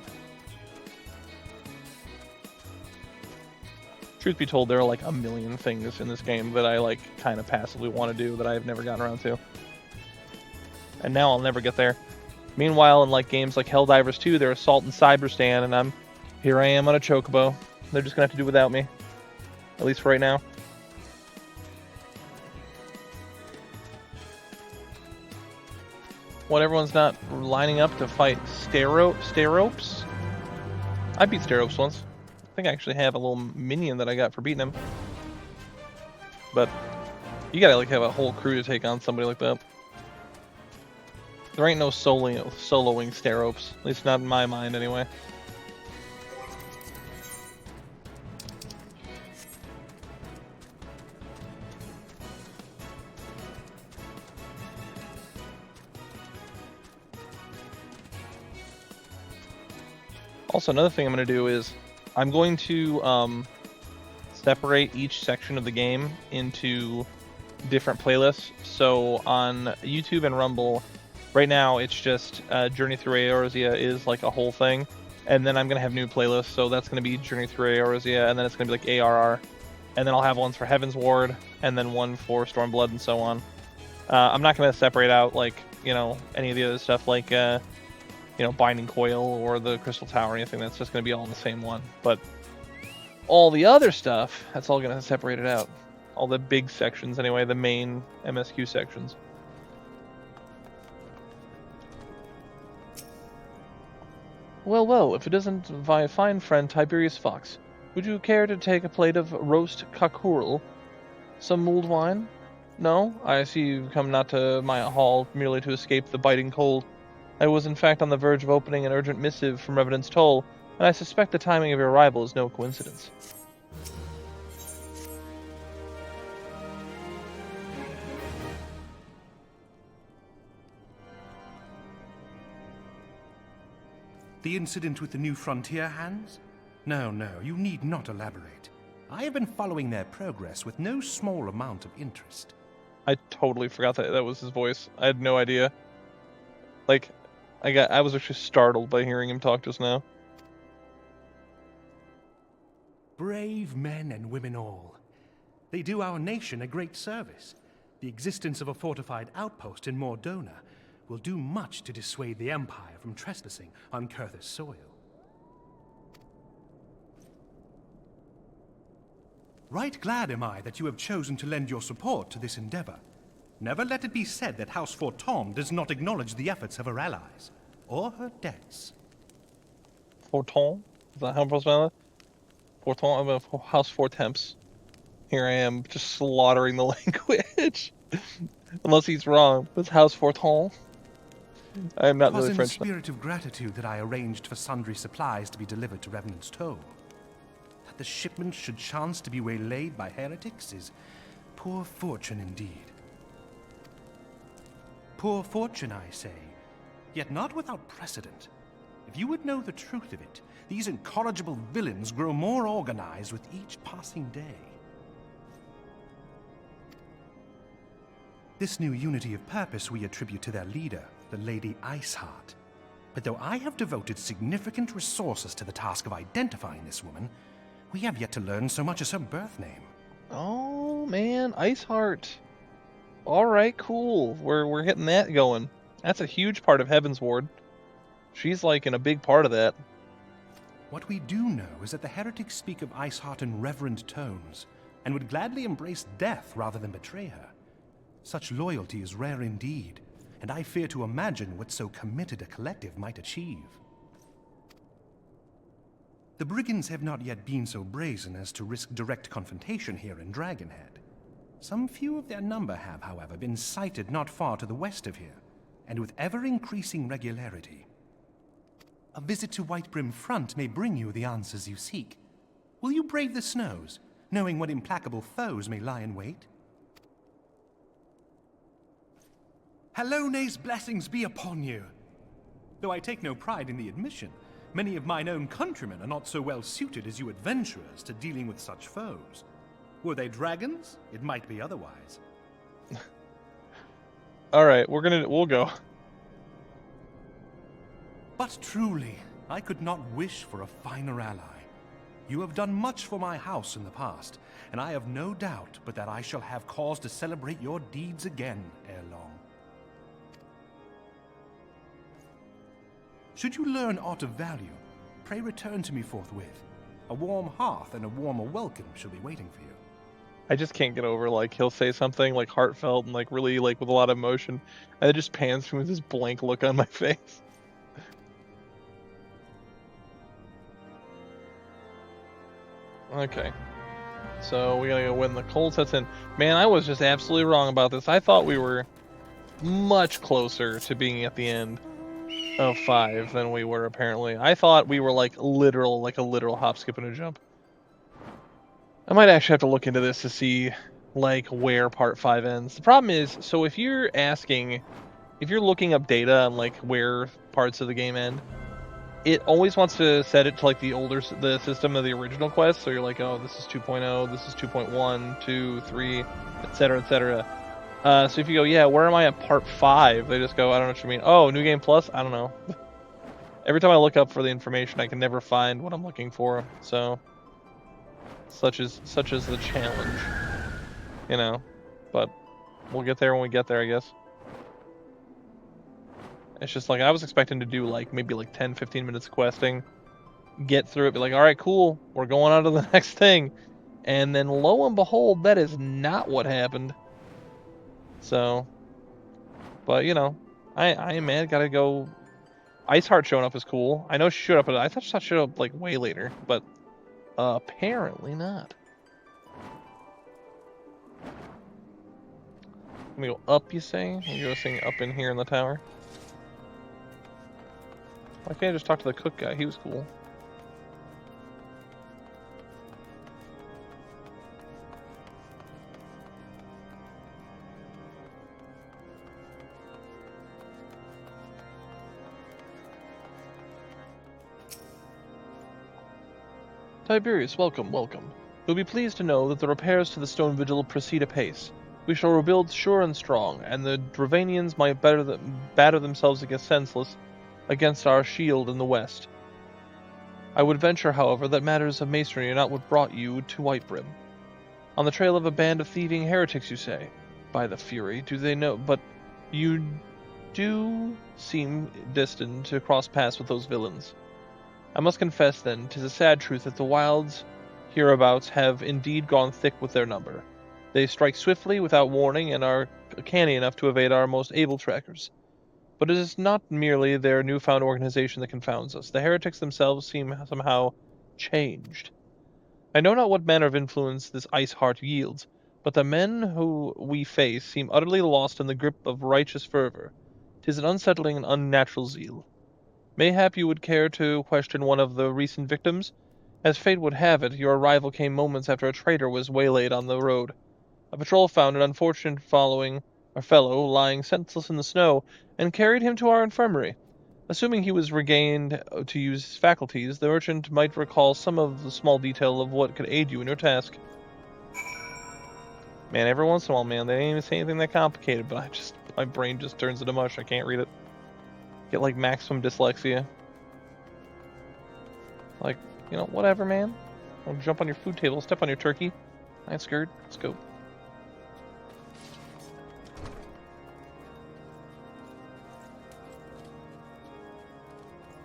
Truth be told, there are like a million things in this game that I like kind of passively want to do that I've never gotten around to. And now I'll never get there. Meanwhile, in like games like Helldivers 2, they're Assault and Cyberstan, and here I am on a chocobo. They're just gonna have to do without me. At least for right now. What, everyone's not lining up to fight Steropes? I beat Steropes once. I think I actually have a little minion that I got for beating him. But you gotta like have a whole crew to take on somebody like that. There ain't no soloing Steropes. At least not in my mind anyway. Also, another thing I'm going to do is I'm going to separate each section of the game into different playlists. So on YouTube and Rumble, right now it's just Journey Through Eorzea is like a whole thing. And then I'm going to have new playlists. So that's going to be Journey Through Eorzea, and then it's going to be like ARR. And then I'll have ones for Heaven's Ward, and then one for Stormblood, and so on. I'm not going to separate out, like, you know, any of the other stuff, like, you know, Binding Coil or the Crystal Tower or anything. That's just going to be all in the same one. But all the other stuff, that's all going to separate it out. All the big sections, anyway, the main MSQ sections. Well, well, if it isn't my fine friend Tiberius Fox, would you care to take a plate of roast cockerel? Some mulled wine? No? I see you've come not to my hall merely to escape the biting cold. I was in fact on the verge of opening an urgent missive from Revenant's Toll, and I suspect the timing of your arrival is no coincidence. The incident with the New Frontier hands? No, you need not elaborate. I have been following their progress with no small amount of interest. I totally forgot that was his voice. I had no idea. Like, I was actually startled by hearing him talk just now. Brave men and women all. They do our nation a great service. The existence of a fortified outpost in Mordona will do much to dissuade the Empire from trespassing on Kurthus soil. Right glad am I that you have chosen to lend your support to this endeavor. Never let it be said that House Forton does not acknowledge the efforts of her allies, or her debts. Forton? Is that how I'm supposed to know that? Forton, I'm a House Four Temps. Here I am, just slaughtering the language. Unless he's wrong. It's House Forton. I am not really French. It was in the spirit of gratitude that I arranged for sundry supplies to be delivered to Revenant's Toll. That the shipment should chance to be waylaid by heretics is poor fortune indeed. Poor fortune, I say, yet not without precedent. If you would know the truth of it, these incorrigible villains grow more organized with each passing day. This new unity of purpose we attribute to their leader, the Lady Iceheart. But though I have devoted significant resources to the task of identifying this woman, we have yet to learn so much as her birth name. Oh man, Iceheart. Alright, cool. We're getting that going. That's a huge part of Heaven's Ward. She's like in a big part of that. What we do know is that the heretics speak of Iceheart in reverent tones, and would gladly embrace death rather than betray her. Such loyalty is rare indeed, and I fear to imagine what so committed a collective might achieve. The brigands have not yet been so brazen as to risk direct confrontation here in Dragonhead. Some few of their number have, however, been sighted not far to the west of here, and with ever-increasing regularity. A visit to Whitebrim Front may bring you the answers you seek. Will you brave the snows, knowing what implacable foes may lie in wait? Halone's blessings be upon you! Though I take no pride in the admission, Many of mine own countrymen are not so well suited as you adventurers to dealing with such foes. Were they dragons? It might be otherwise. All right, we'll go. But truly, I could not wish for a finer ally. You have done much for my house in the past, and I have no doubt but that I shall have cause to celebrate your deeds again ere long. Should you learn aught of value, pray return to me forthwith. A warm hearth and a warmer welcome shall be waiting for you. I just can't get over, like, he'll say something, like, heartfelt and, like, really, like, with a lot of emotion, and it just pans to me with this blank look on my face. Okay. So, we gotta go when the cold sets in. Man, I was just absolutely wrong about this. I thought we were much closer to being at the end of 5 than we were, apparently. I thought we were, like a literal hop, skip, and a jump. I might actually have to look into this to see, like, where part 5 ends. The problem is, so if you're looking up data on, like, where parts of the game end, it always wants to set it to, like, the system of the original quest. So you're like, oh, this is 2.0, this is 2.1, 2, 3, etc., etc. So if you go, yeah, where am I at part 5? They just go, I don't know what you mean. Oh, New Game Plus? I don't know. Every time I look up for the information, I can never find what I'm looking for. So, such is the challenge, you know. But we'll get there when we get there, I guess. It's just like I was expecting to do like maybe like 10-15 minutes of questing, get through it, be like, all right, cool, we're going on to the next thing, and then lo and behold, that is not what happened. So, but you know, I am mad. Gotta go. Iceheart showing up is cool. I know she showed up, but I thought she showed up like way later, but apparently not. Let me go up. You say? You go sing up in here in the tower. Why can't I just talk to the cook guy? He was cool. Tiberius, welcome, welcome. You'll be pleased to know that the repairs to the stone vigil proceed apace. We shall rebuild sure and strong, and the Dravanians might batter themselves against senseless against our shield in the west. I would venture, however, that matters of masonry are not what brought you to Whitebrim. On the trail of a band of thieving heretics, you say? By the fury, do they know? But you do seem destined to cross paths with those villains. I must confess, then, 'tis a sad truth that the wilds hereabouts have indeed gone thick with their number. They strike swiftly, without warning, and are canny enough to evade our most able trackers. But it is not merely their newfound organization that confounds us. The heretics themselves seem somehow changed. I know not what manner of influence this Iceheart yields, but the men who we face seem utterly lost in the grip of righteous fervor. 'Tis an unsettling and unnatural zeal. Mayhap you would care to question one of the recent victims? As fate would have it, your arrival came moments after a traitor was waylaid on the road. A patrol found an unfortunate fellow lying senseless in the snow, and carried him to our infirmary. Assuming he was regained to use his faculties, the merchant might recall some of the small detail of what could aid you in your task. Man, every once in a while, man, they didn't even say anything that complicated, but my brain just turns into mush. I can't read it. Get like maximum dyslexia. Like, you know, whatever, man. Don't jump on your food table, step on your turkey. I'm scared. Let's go.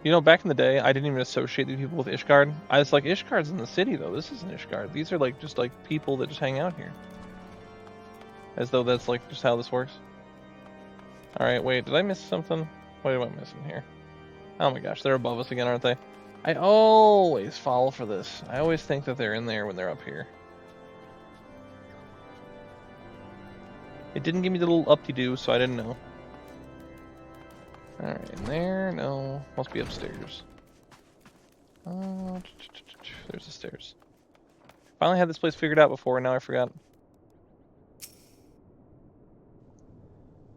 You know, back in the day, I didn't even associate these people with Ishgard. I was like, Ishgard's in the city, though. This isn't Ishgard. These are like just like people that just hang out here. As though that's like just how this works. Alright, wait, did I miss something? What am I missing here? Oh my gosh, they're above us again, aren't they? I always fall for this. I always think that they're in there when they're up here. It didn't give me the little up-de-doo, so I didn't know. Alright, in there? No. Must be upstairs. There's the stairs. Finally had this place figured out before, and now I forgot.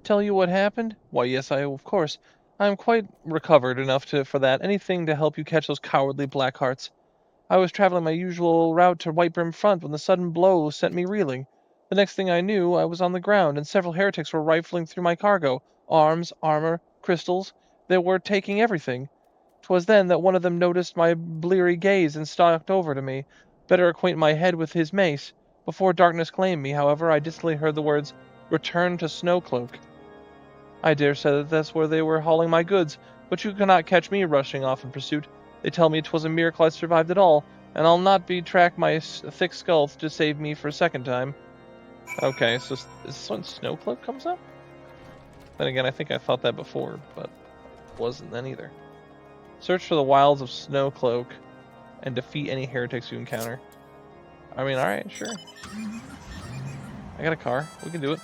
Tell you what happened? Why, yes, of course. I'm quite recovered enough for that. Anything to help you catch those cowardly Blackhearts. I was traveling my usual route to Whitebrim Front when the sudden blow sent me reeling. The next thing I knew, I was on the ground, and several heretics were rifling through my cargo. Arms, armor, crystals. They were taking everything. 'Twas then that one of them noticed my bleary gaze and stalked over to me, better acquaint my head with his mace. Before darkness claimed me, however, I distantly heard the words, "Return to Snowcloak." I dare say that that's where they were hauling my goods, but you cannot catch me rushing off in pursuit. They tell me 'twas a miracle I survived at all, and I'll not track my thick skull to save me for a second time. Okay, so is this when Snowcloak comes up? Then again, I think I thought that before, but it wasn't then either. Search for the wilds of Snowcloak and defeat any heretics you encounter. I mean, alright, sure. I got a car. We can do it.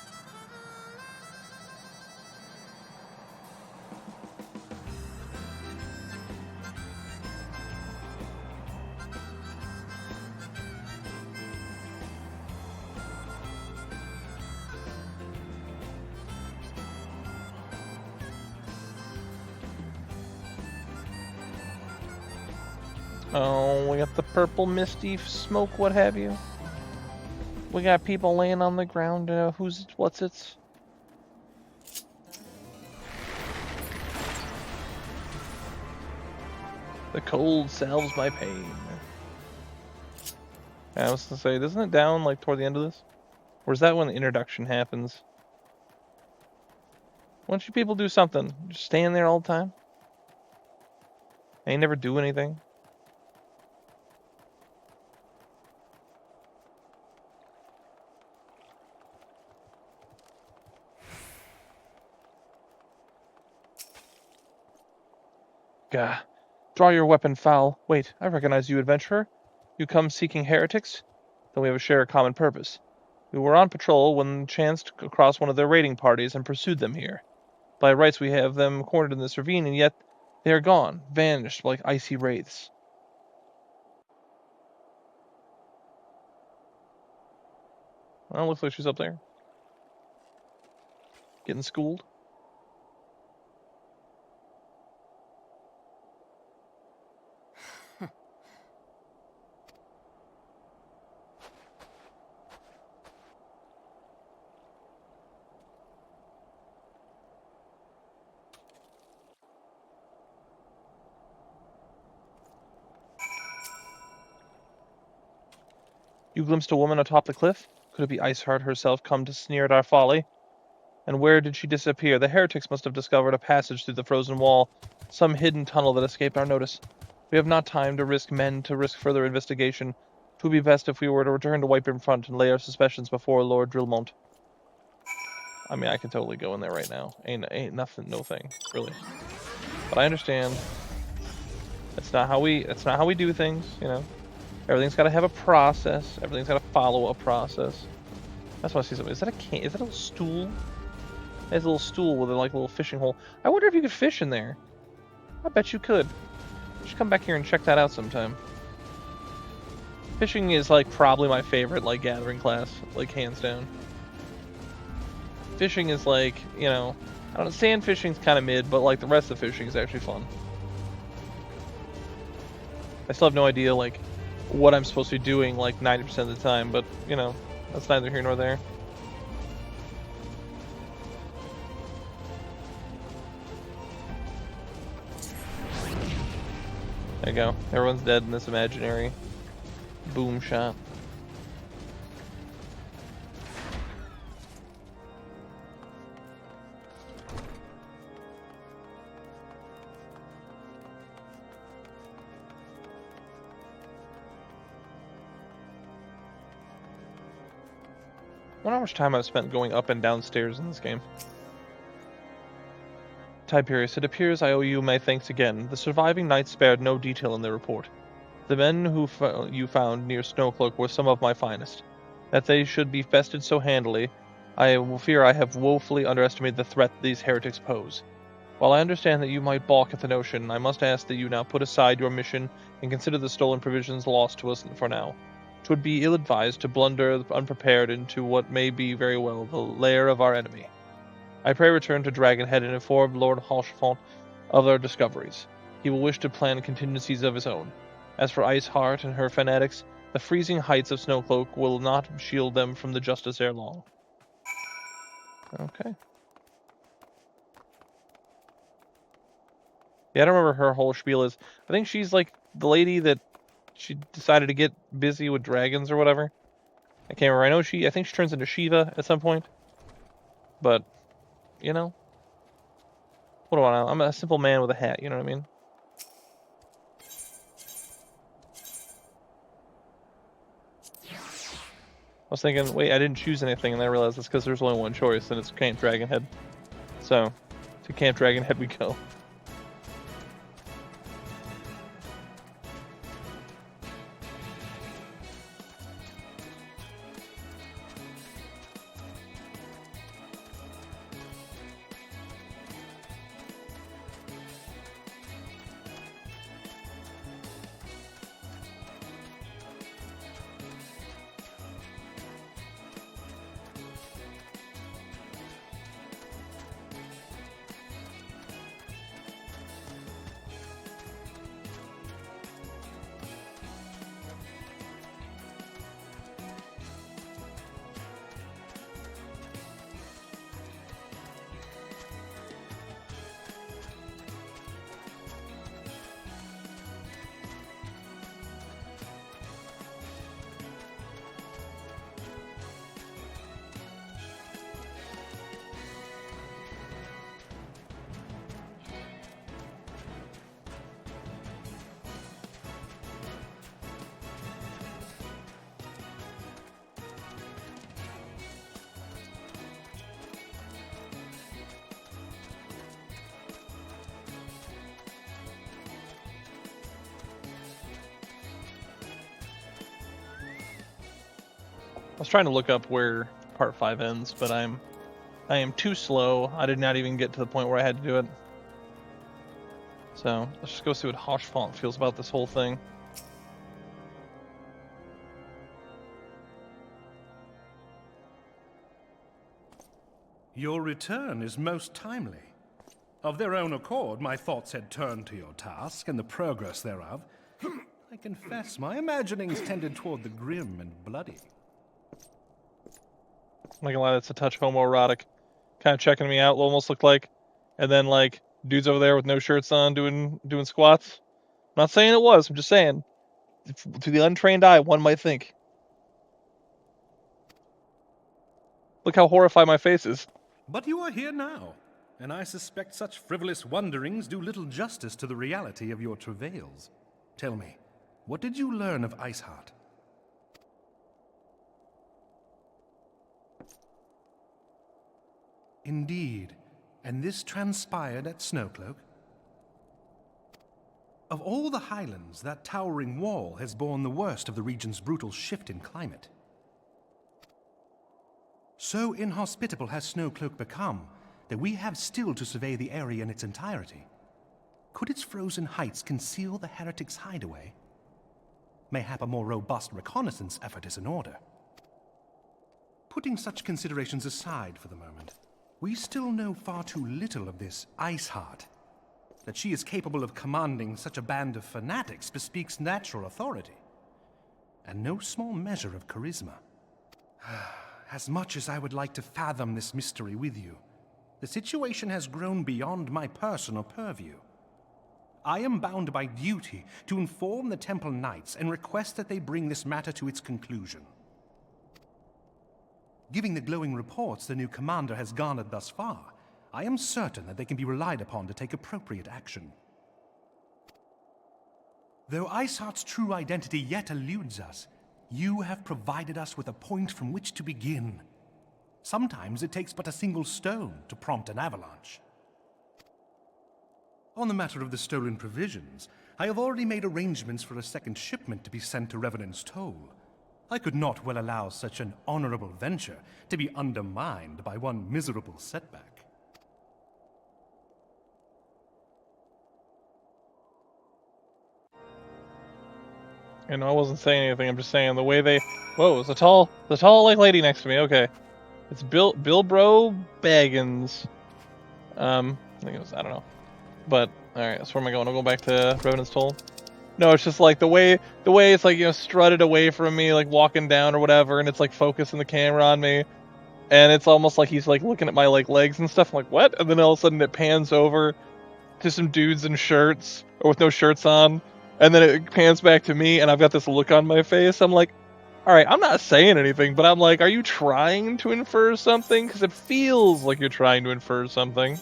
Oh, we got the purple misty smoke, what have you. We got people laying on the ground. What's it? The cold salves my pain. I was gonna say, isn't it down like toward the end of this? Or is that when the introduction happens? Why don't you people do something? Just stand there all the time? They never do anything. Gah. Draw your weapon foul. Wait, I recognize you, adventurer. You come seeking heretics? Then we have a shared common purpose. We were on patrol when chanced across one of their raiding parties and pursued them here. By rights we have them cornered in this ravine, and yet they are gone, vanished like icy wraiths. Well, looks like she's up there. Getting schooled. You glimpsed a woman atop the cliff? Could it be Iceheart herself come to sneer at our folly? And where did she disappear? The heretics must have discovered a passage through the frozen wall, some hidden tunnel that escaped our notice. We have not time to risk further investigation. 'Twould be best if we were to return to Whitebrim Front and lay our suspicions before Lord Drillmont. I mean, I can totally go in there right now. Ain't nothing, no thing, really. But I understand. That's not how we do things, you know. Everything's got to have a process. Everything's got to follow a process. That's why I see something. Is that a can? Is that a stool? It has a little stool with a little fishing hole. I wonder if you could fish in there. I bet you could. You should come back here and check that out sometime. Fishing is like probably my favorite gathering class, hands down. Fishing is I don't know, sand fishing's kind of mid, but the rest of the fishing is actually fun. I still have no idea what I'm supposed to be doing 90% of the time, but that's neither here nor there. There you go. Everyone's dead in this imaginary boom shot. I wonder how much time I've spent going up and down stairs in this game. Tiberius, it appears I owe you my thanks again. The surviving knights spared no detail in their report. The men who you found near Snowcloak were some of my finest. That they should be bested so handily, I fear I have woefully underestimated the threat these heretics pose. While I understand that you might balk at the notion, I must ask that you now put aside your mission and consider the stolen provisions lost to us for now. 'Twould be ill-advised to blunder unprepared into what may be very well the lair of our enemy. I pray return to Dragonhead and inform Lord Halchfont of our discoveries. He will wish to plan contingencies of his own. As for Iceheart and her fanatics, the freezing heights of Snowcloak will not shield them from the justice ere long. Okay. Yeah, I don't remember her whole spiel is. I think she's like the lady that she decided to get busy with dragons or whatever. I can't remember. I think she turns into Shiva at some point. But, you know. What do I know? I'm a simple man with a hat, you know what I mean? I was thinking, wait, I didn't choose anything, and I realized it's because there's only one choice, and it's Camp Dragonhead. So, to Camp Dragonhead we go. I was trying to look up where part 5 ends, but I am too slow. I did not even get to the point where I had to do it. So let's just go see what Hoshfont feels about this whole thing. Your return is most timely. Of their own accord, my thoughts had turned to your task and the progress thereof. I confess, my imaginings tended toward the grim and bloody. I'm not gonna lie, that's a touch homoerotic. Kind of checking me out, almost looked like. And then, like, dudes over there with no shirts on doing squats. I'm not saying it was, I'm just saying. To the untrained eye, one might think. Look how horrified my face is. But you are here now, and I suspect such frivolous wonderings do little justice to the reality of your travails. Tell me, what did you learn of Iceheart? Indeed, and this transpired at Snowcloak? Of all the highlands, that towering wall has borne the worst of the region's brutal shift in climate. So inhospitable has Snowcloak become that we have still to survey the area in its entirety. Could its frozen heights conceal the heretics' hideaway? Mayhap a more robust reconnaissance effort is in order. Putting such considerations aside for the moment, we still know far too little of this Iceheart. That she is capable of commanding such a band of fanatics bespeaks natural authority, and no small measure of charisma. As much as I would like to fathom this mystery with you, the situation has grown beyond my personal purview. I am bound by duty to inform the Temple Knights and request that they bring this matter to its conclusion. Given the glowing reports the new commander has garnered thus far, I am certain that they can be relied upon to take appropriate action. Though Iceheart's true identity yet eludes us, you have provided us with a point from which to begin. Sometimes it takes but a single stone to prompt an avalanche. On the matter of the stolen provisions, I have already made arrangements for a second shipment to be sent to Revenant's Toll. I could not well allow such an honorable venture to be undermined by one miserable setback. You know, I wasn't saying anything. I'm just saying the way they. Whoa, it's the tall like lady next to me. Okay, it's Bilbro Baggins. I think it was. I don't know. But alright, so where am I going? I'll go back to Revenant's Toll. No, it's just like the way it's like, strutted away from me, like walking down or whatever, and it's like focusing the camera on me. And it's almost like he's like looking at my like legs and stuff. I'm like, what? And then all of a sudden it pans over to some dudes in shirts or with no shirts on, and then it pans back to me, and I've got this look on my face. I'm like, all right, I'm not saying anything, but I'm like, are you trying to infer something? Because it feels like you're trying to infer something.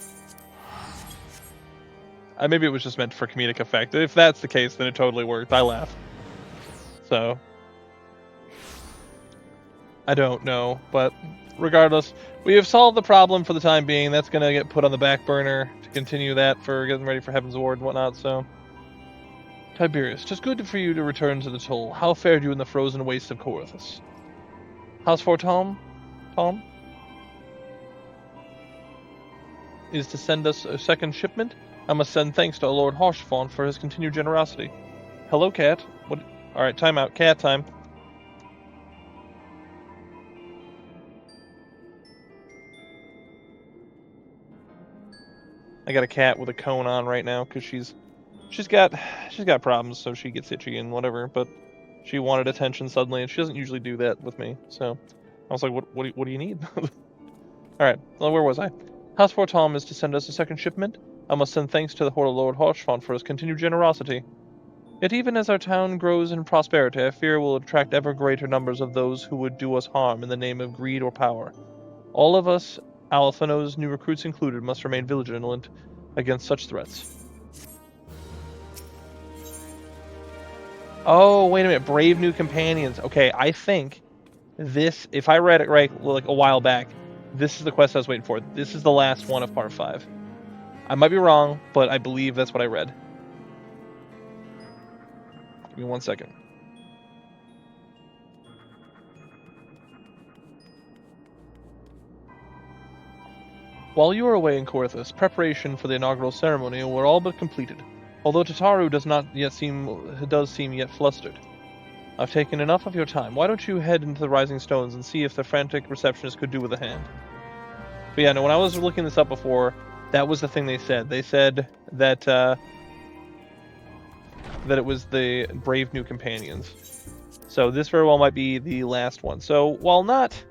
Maybe it was just meant for comedic effect. If that's the case, then it totally worked. I laughed. So I don't know, but regardless, we have solved the problem for the time being. That's going to get put on the back burner to continue that for getting ready for Heaven's Ward and whatnot, so. Tiberius, 'tis good for you to return to the toll. How fared you in the frozen wastes of Corythus? How's for Tom? Tom? Is to send us a second shipment? I must send thanks to Lord Harshfont for his continued generosity. Hello, cat. What? Alright, time out. Cat time. I got a cat with a cone on right now because she's got problems, so she gets itchy and whatever. But she wanted attention suddenly, and she doesn't usually do that with me. So I was like, what do you need? All right, well, where was I? House for Tom is to send us a second shipment. I must send thanks to the Lord Harshfont for his continued generosity. Yet even as our town grows in prosperity, I fear will attract ever greater numbers of those who would do us harm in the name of greed or power. All of us, Alphinaud's new recruits included, must remain vigilant against such threats. Oh, wait a minute. Brave new companions. Okay, I think this, if I read it right like a while back, this is the quest I was waiting for. This is the last one of part 5. I might be wrong, but I believe that's what I read. Give me 1 second. While you are away in Corythus, preparation for the inaugural ceremony were all but completed, although Tataru does seem yet flustered. I've taken enough of your time. Why don't you head into the Rising Stones and see if the frantic receptionist could do with a hand? But yeah, no, when I was looking this up before, that was the thing they said. They said that that it was the brave new companions. So this very well might be the last one. So while not,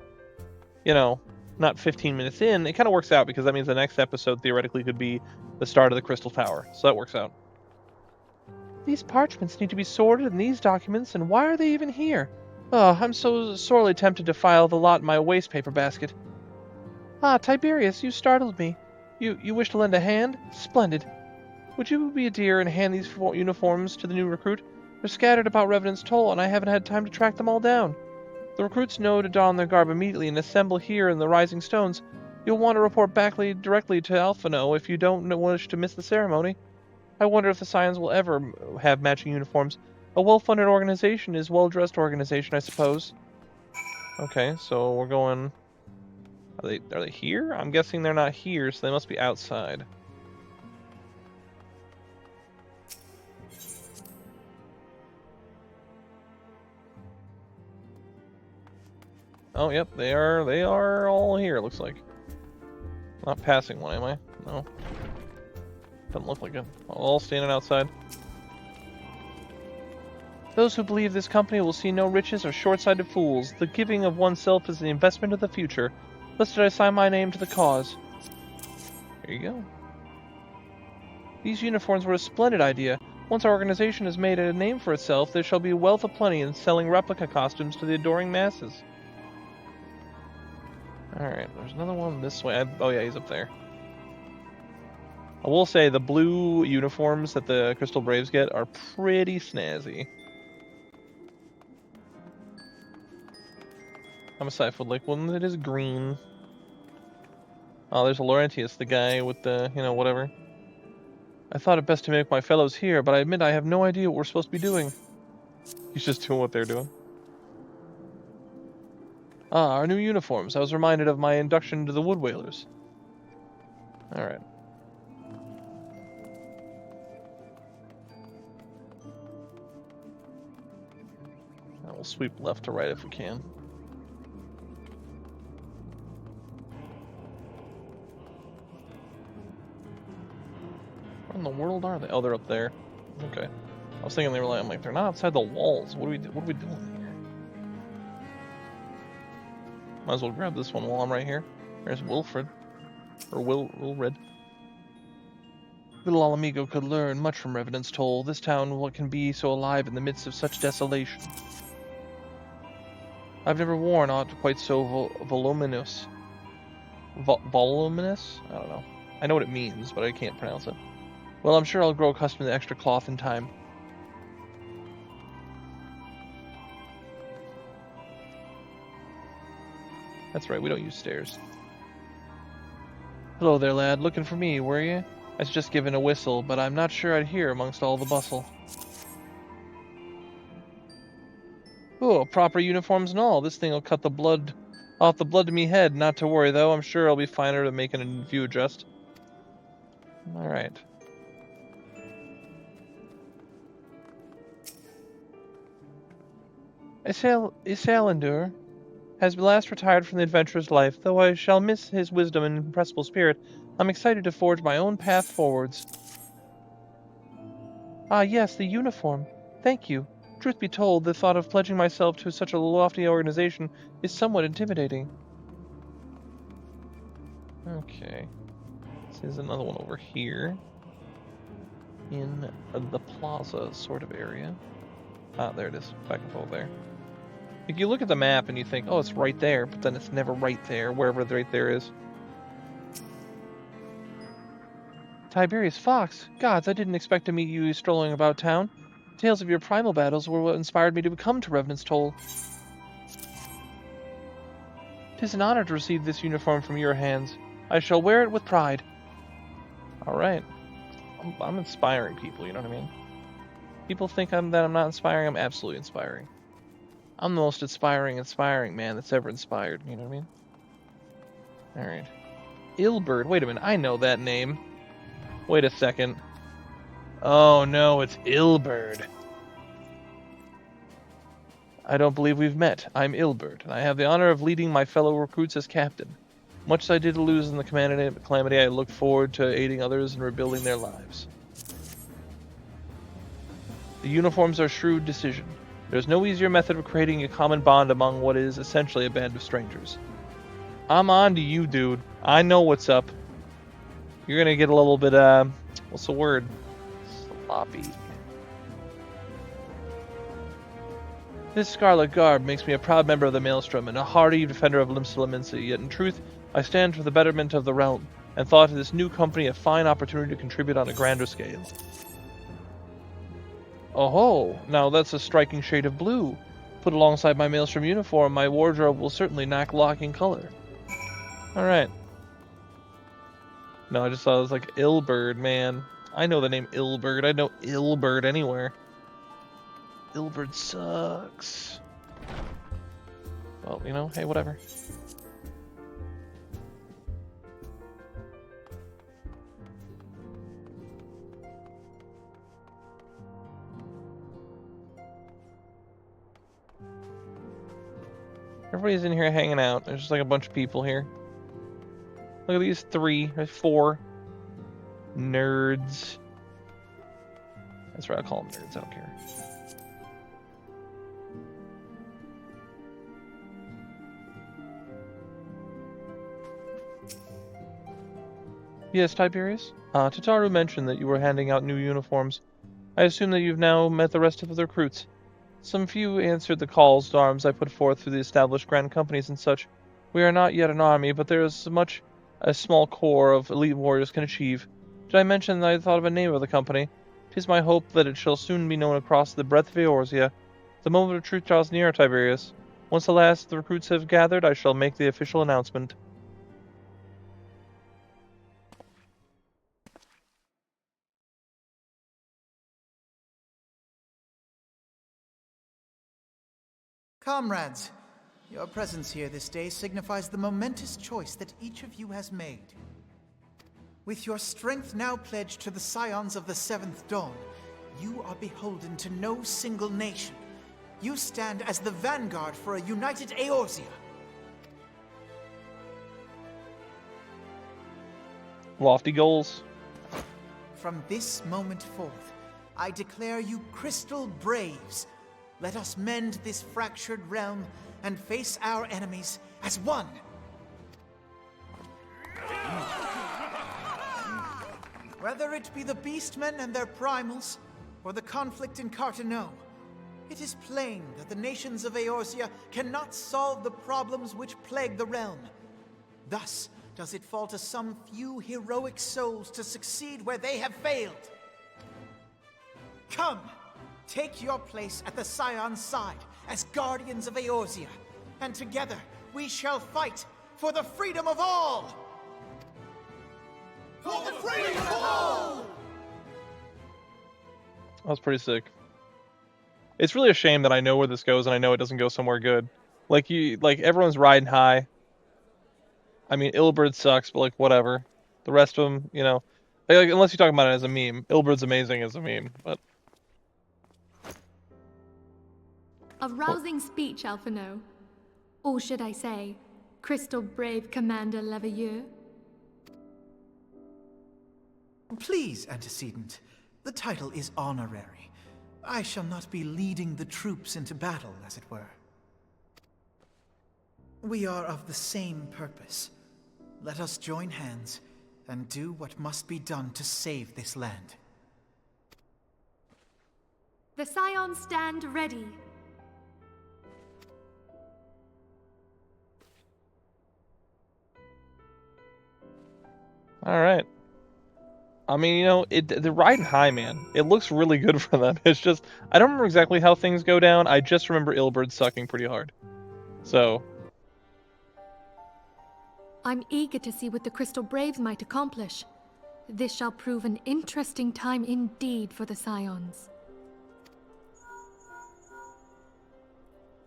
not 15 minutes in, it kind of works out because that means the next episode theoretically could be the start of the Crystal Tower. So that works out. These parchments need to be sorted in these documents, and why are they even here? Oh, I'm so sorely tempted to file the lot in my wastepaper basket. Ah, Tiberius, you startled me. You wish to lend a hand? Splendid. Would you be a dear and hand these uniforms to the new recruit? They're scattered about Revenant's Toll, and I haven't had time to track them all down. The recruits know to don their garb immediately and assemble here in the Rising Stones. You'll want to report back directly to Alphinaud if you don't wish to miss the ceremony. I wonder if the Scions will ever have matching uniforms. A well-funded organization is a well-dressed organization, I suppose. Okay, so we're going... Are they here? I'm guessing they're not here, so they must be outside. Oh, yep, they are all here, it looks like. Not passing one, am I? No. Doesn't look like it. All standing outside. Those who believe this company will see no riches are short-sighted fools. The giving of oneself is the investment of the future. Lest I sign my name to the cause. There you go. These uniforms were a splendid idea. Once our organization has made a name for itself, there shall be a wealth of plenty in selling replica costumes to the adoring masses. Alright, there's another one this way. Oh yeah, he's up there. I will say the blue uniforms that the Crystal Braves get are pretty snazzy. Homicide would like one that is green. Oh, there's Laurentius, the guy with the, whatever. I thought it best to make my fellows here, but I admit I have no idea what we're supposed to be doing. He's just doing what they're doing. Ah, our new uniforms. I was reminded of my induction into the Wood Whalers. Alright. We'll sweep left to right if we can. Where in in the world are they? Oh, they're up there. Okay. I was thinking they were like, I'm like, they're not outside the walls. What are we doing here? Might as well grab this one while I'm right here. There's Wilfred. Or Wilred. Little Alamigo could learn much from Revenant's Toll. This town, what can be so alive in the midst of such desolation? I've never worn aught quite so voluminous. Voluminous? I don't know. I know what it means, but I can't pronounce it. Well, I'm sure I'll grow accustomed to the extra cloth in time. That's right, we don't use stairs. Hello there, lad. Looking for me, were you? I was just giving a whistle, but I'm not sure I'd hear amongst all the bustle. Oh, proper uniforms and all. This thing'll cut the blood off the blood to me head. Not to worry, though. I'm sure I'll be finer to make an view adjust. Alright. Isalandur has last retired from the adventurer's life. Though I shall miss his wisdom and impressible spirit, I'm excited to forge my own path forwards. Ah, yes, the uniform. Thank you. Truth be told, the thought of pledging myself to such a lofty organization is somewhat intimidating. Okay. There's another one over here. In the plaza sort of area. Ah, there it is. Back and forth there. If you look at the map and you think, oh, it's right there, but then it's never right there, wherever the right there is. Tiberius Fox! Gods, I didn't expect to meet you strolling about town. Tales of your primal battles were what inspired me to come to Revenant's Toll. 'Tis an honor to receive this uniform from your hands. I shall wear it with pride. Alright. I'm inspiring people, you know what I mean? People think that I'm not inspiring, I'm absolutely inspiring. I'm the most inspiring man that's ever inspired, you know what I mean? Alright. Ilberd, wait a minute, I know that name. Wait a second. Oh no, it's Ilberd. I don't believe we've met. I'm Ilberd, and I have the honor of leading my fellow recruits as captain. Much as I did lose in the calamity, I look forward to aiding others in rebuilding their lives. The uniforms are a shrewd decision. There's no easier method of creating a common bond among what is essentially a band of strangers. I'm on to you, dude. I know what's up. You're gonna get a little bit, what's the word? Sloppy. This scarlet garb makes me a proud member of the Maelstrom and a hardy defender of Limsa, yet in truth, I stand for the betterment of the realm, and thought this new company a fine opportunity to contribute on a grander scale. Oh-ho! Now that's a striking shade of blue. Put alongside my Maelstrom uniform, my wardrobe will certainly lock in color. Alright. No, I just thought it was like Ilberd, man. I know the name Ilberd. I know Ilberd anywhere. Ilberd sucks. Well, you know, hey, whatever. Everybody's in here hanging out. There's just like a bunch of people here. Look at these four nerds. That's right, I'll call them nerds, I don't care. Yes, Tiberius? Tataru mentioned that you were handing out new uniforms. I assume that you've now met the rest of the recruits. Some few answered the calls to arms I put forth through the established grand companies and such. We are not yet an army, but there is much a small corps of elite warriors can achieve. Did I mention that I thought of a name of the company? 'Tis my hope that it shall soon be known across the breadth of Eorzea. The moment of truth draws near, Tiberius. Once the last of the recruits have gathered, I shall make the official announcement. Comrades, your presence here this day signifies the momentous choice that each of you has made. With your strength now pledged to the scions of the Seventh Dawn, you are beholden to no single nation. You stand as the vanguard for a united Eorzea. Lofty goals. from this moment forth, I declare you Crystal Braves. Let us mend this fractured realm and face our enemies as one. Whether it be the Beastmen and their primals, or the conflict in Carteneau, it is plain that the nations of Eorzea cannot solve the problems which plague the realm. Thus does it fall to some few heroic souls to succeed where they have failed. Come, take your place at the Scion's side as guardians of Eorzea, and together we shall fight for the freedom of all! For the freedom of all! That was pretty sick. It's really a shame that I know where this goes and I know it doesn't go somewhere good. Like everyone's riding high. I mean, Ilberd sucks, but like whatever. The rest of them, you know, like, unless you're talking about it as a meme, Ilberd's amazing as a meme. But a rousing speech, Alphinaud. Or should I say, Crystal Brave Commander Leveilleur? Please, Antecedent. The title is honorary. I shall not be leading the troops into battle, as it were. We are of the same purpose. Let us join hands and do what must be done to save this land. The Scions stand ready. all right. I mean, you know, they're riding high, man. It looks really good for them. It's just, I don't remember exactly how things go down. I just remember Ilberd sucking pretty hard. So, I'm eager to see what the Crystal Braves might accomplish. This shall prove an interesting time indeed for the Scions.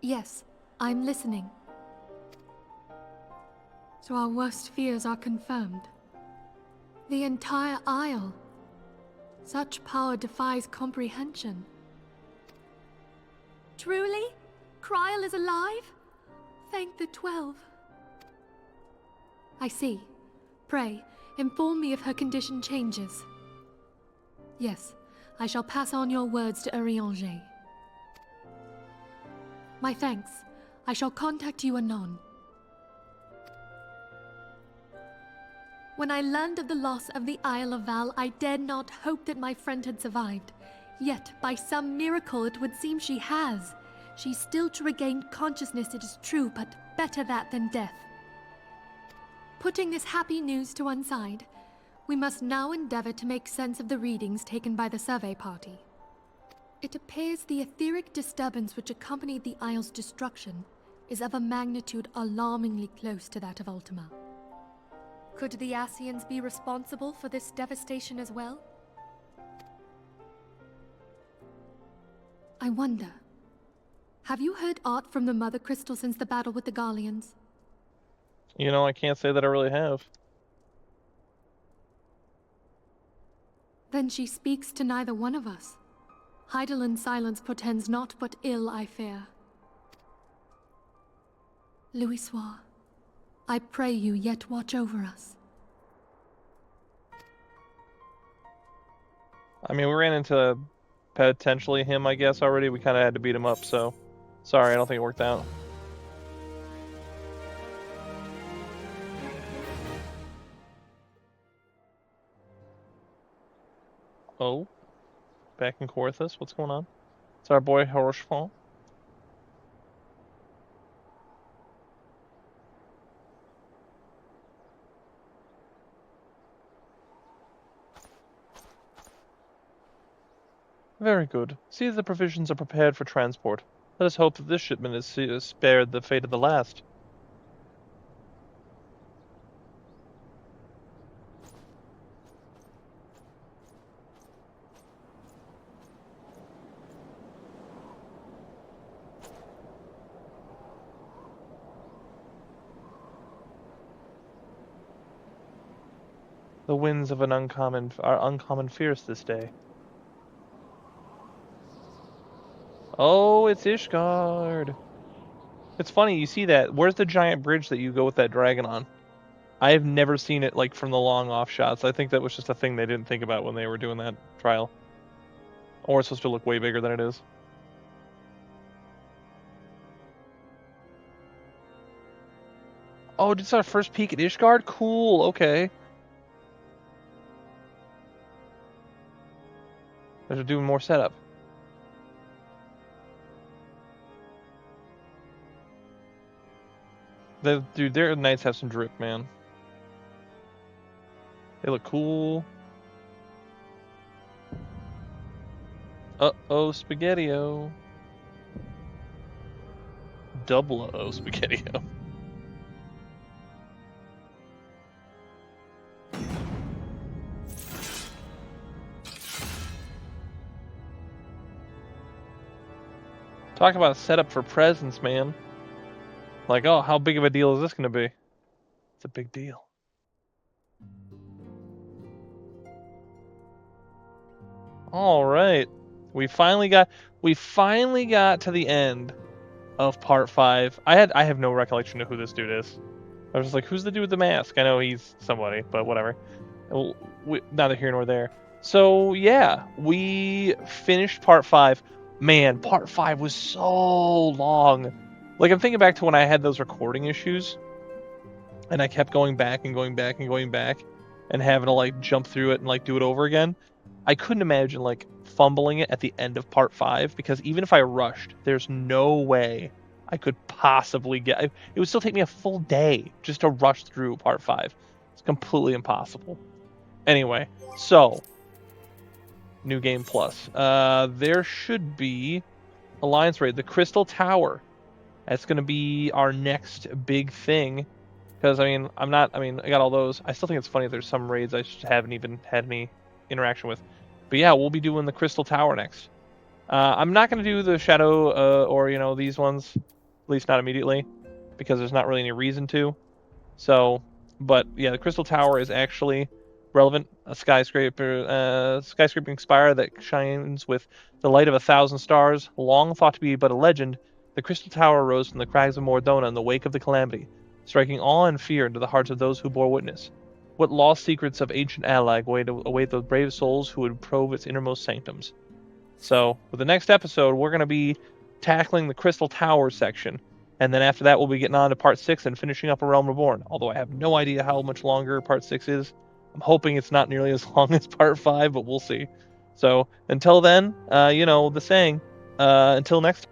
Yes, I'm listening. So our worst fears are confirmed. The entire Isle. Such power defies comprehension. Truly? Kryl is alive? Thank the 12. I see. Pray, inform me if her condition changes. Yes, I shall pass on your words to Eorzea. My thanks. I shall contact you anon. When I learned of the loss of the Isle of Val, I dared not hope that my friend had survived. Yet, by some miracle, it would seem she has. She's still to regain consciousness, it is true, but better that than death. Putting this happy news to one side, we must now endeavor to make sense of the readings taken by the survey party. It appears the etheric disturbance which accompanied the Isle's destruction is of a magnitude alarmingly close to that of Ultima. Could the Ascians be responsible for this devastation as well? I wonder, have you heard aught from the Mother Crystal since the battle with the Garleans? you know, I can't say that I really have. Then she speaks to neither one of us. Heidelin silence portends naught but ill, I fear. Louisoix, I pray you yet watch over us. I mean, we ran into potentially him, I guess, already. We kind of had to beat him up, so sorry, I don't think it worked out. Oh, back in Corthus, what's going on? It's our boy Horshfall. Very good. See that the provisions are prepared for transport. Let us hope that this shipment is spared the fate of the last. The winds of are uncommon fierce this day. Oh, it's Ishgard. It's funny, you see that. Where's the giant bridge that you go with that dragon on? I've never seen it like from the long off shots. I think that was just a thing they didn't think about when they were doing that trial. Or it's supposed to look way bigger than it is. Oh, this is our first peek at Ishgard? Cool, okay. They're doing more setup. Dude, their knights have some drip, man. They look cool. Uh-oh, Spaghetti-O. Double-O, Spaghetti-O. Talk about a setup for presents, man. Like, oh, how big of a deal is this going to be? It's a big deal. All right. We finally got to the end of part 5. I have no recollection of who this dude is. I was just like, who's the dude with the mask? I know he's somebody, but whatever. Neither here nor there. So, yeah, we finished part 5. Man, part 5 was so long. Like, I'm thinking back to when I had those recording issues, and I kept going back and going back and going back, and having to, like, jump through it and, like, do it over again. I couldn't imagine, like, fumbling it at the end of part 5, because even if I rushed, there's no way I could possibly get... It would still take me a full day just to rush through part 5. It's completely impossible. Anyway, so... New Game Plus. There should be Alliance Raid, the Crystal Tower. That's going to be our next big thing. Because, I got all those. I still think it's funny there's some raids I just haven't even had any interaction with. But yeah, we'll be doing the Crystal Tower next. I'm not going to do the Shadow or, these ones. At least not immediately. Because there's not really any reason to. So, but yeah, the Crystal Tower is actually relevant. A skyscraping spire that shines with the light of 1,000 stars. Long thought to be but a legend, the Crystal Tower rose from the crags of Mordona in the wake of the calamity, striking awe and fear into the hearts of those who bore witness. What lost secrets of ancient Allag await those brave souls who would probe its innermost sanctums? So, with the next episode, we're going to be tackling the Crystal Tower section. And then after that, we'll be getting on to Part 6 and finishing up A Realm Reborn. Although I have no idea how much longer Part 6 is. I'm hoping it's not nearly as long as Part 5, but we'll see. So, until then, the saying, until next time.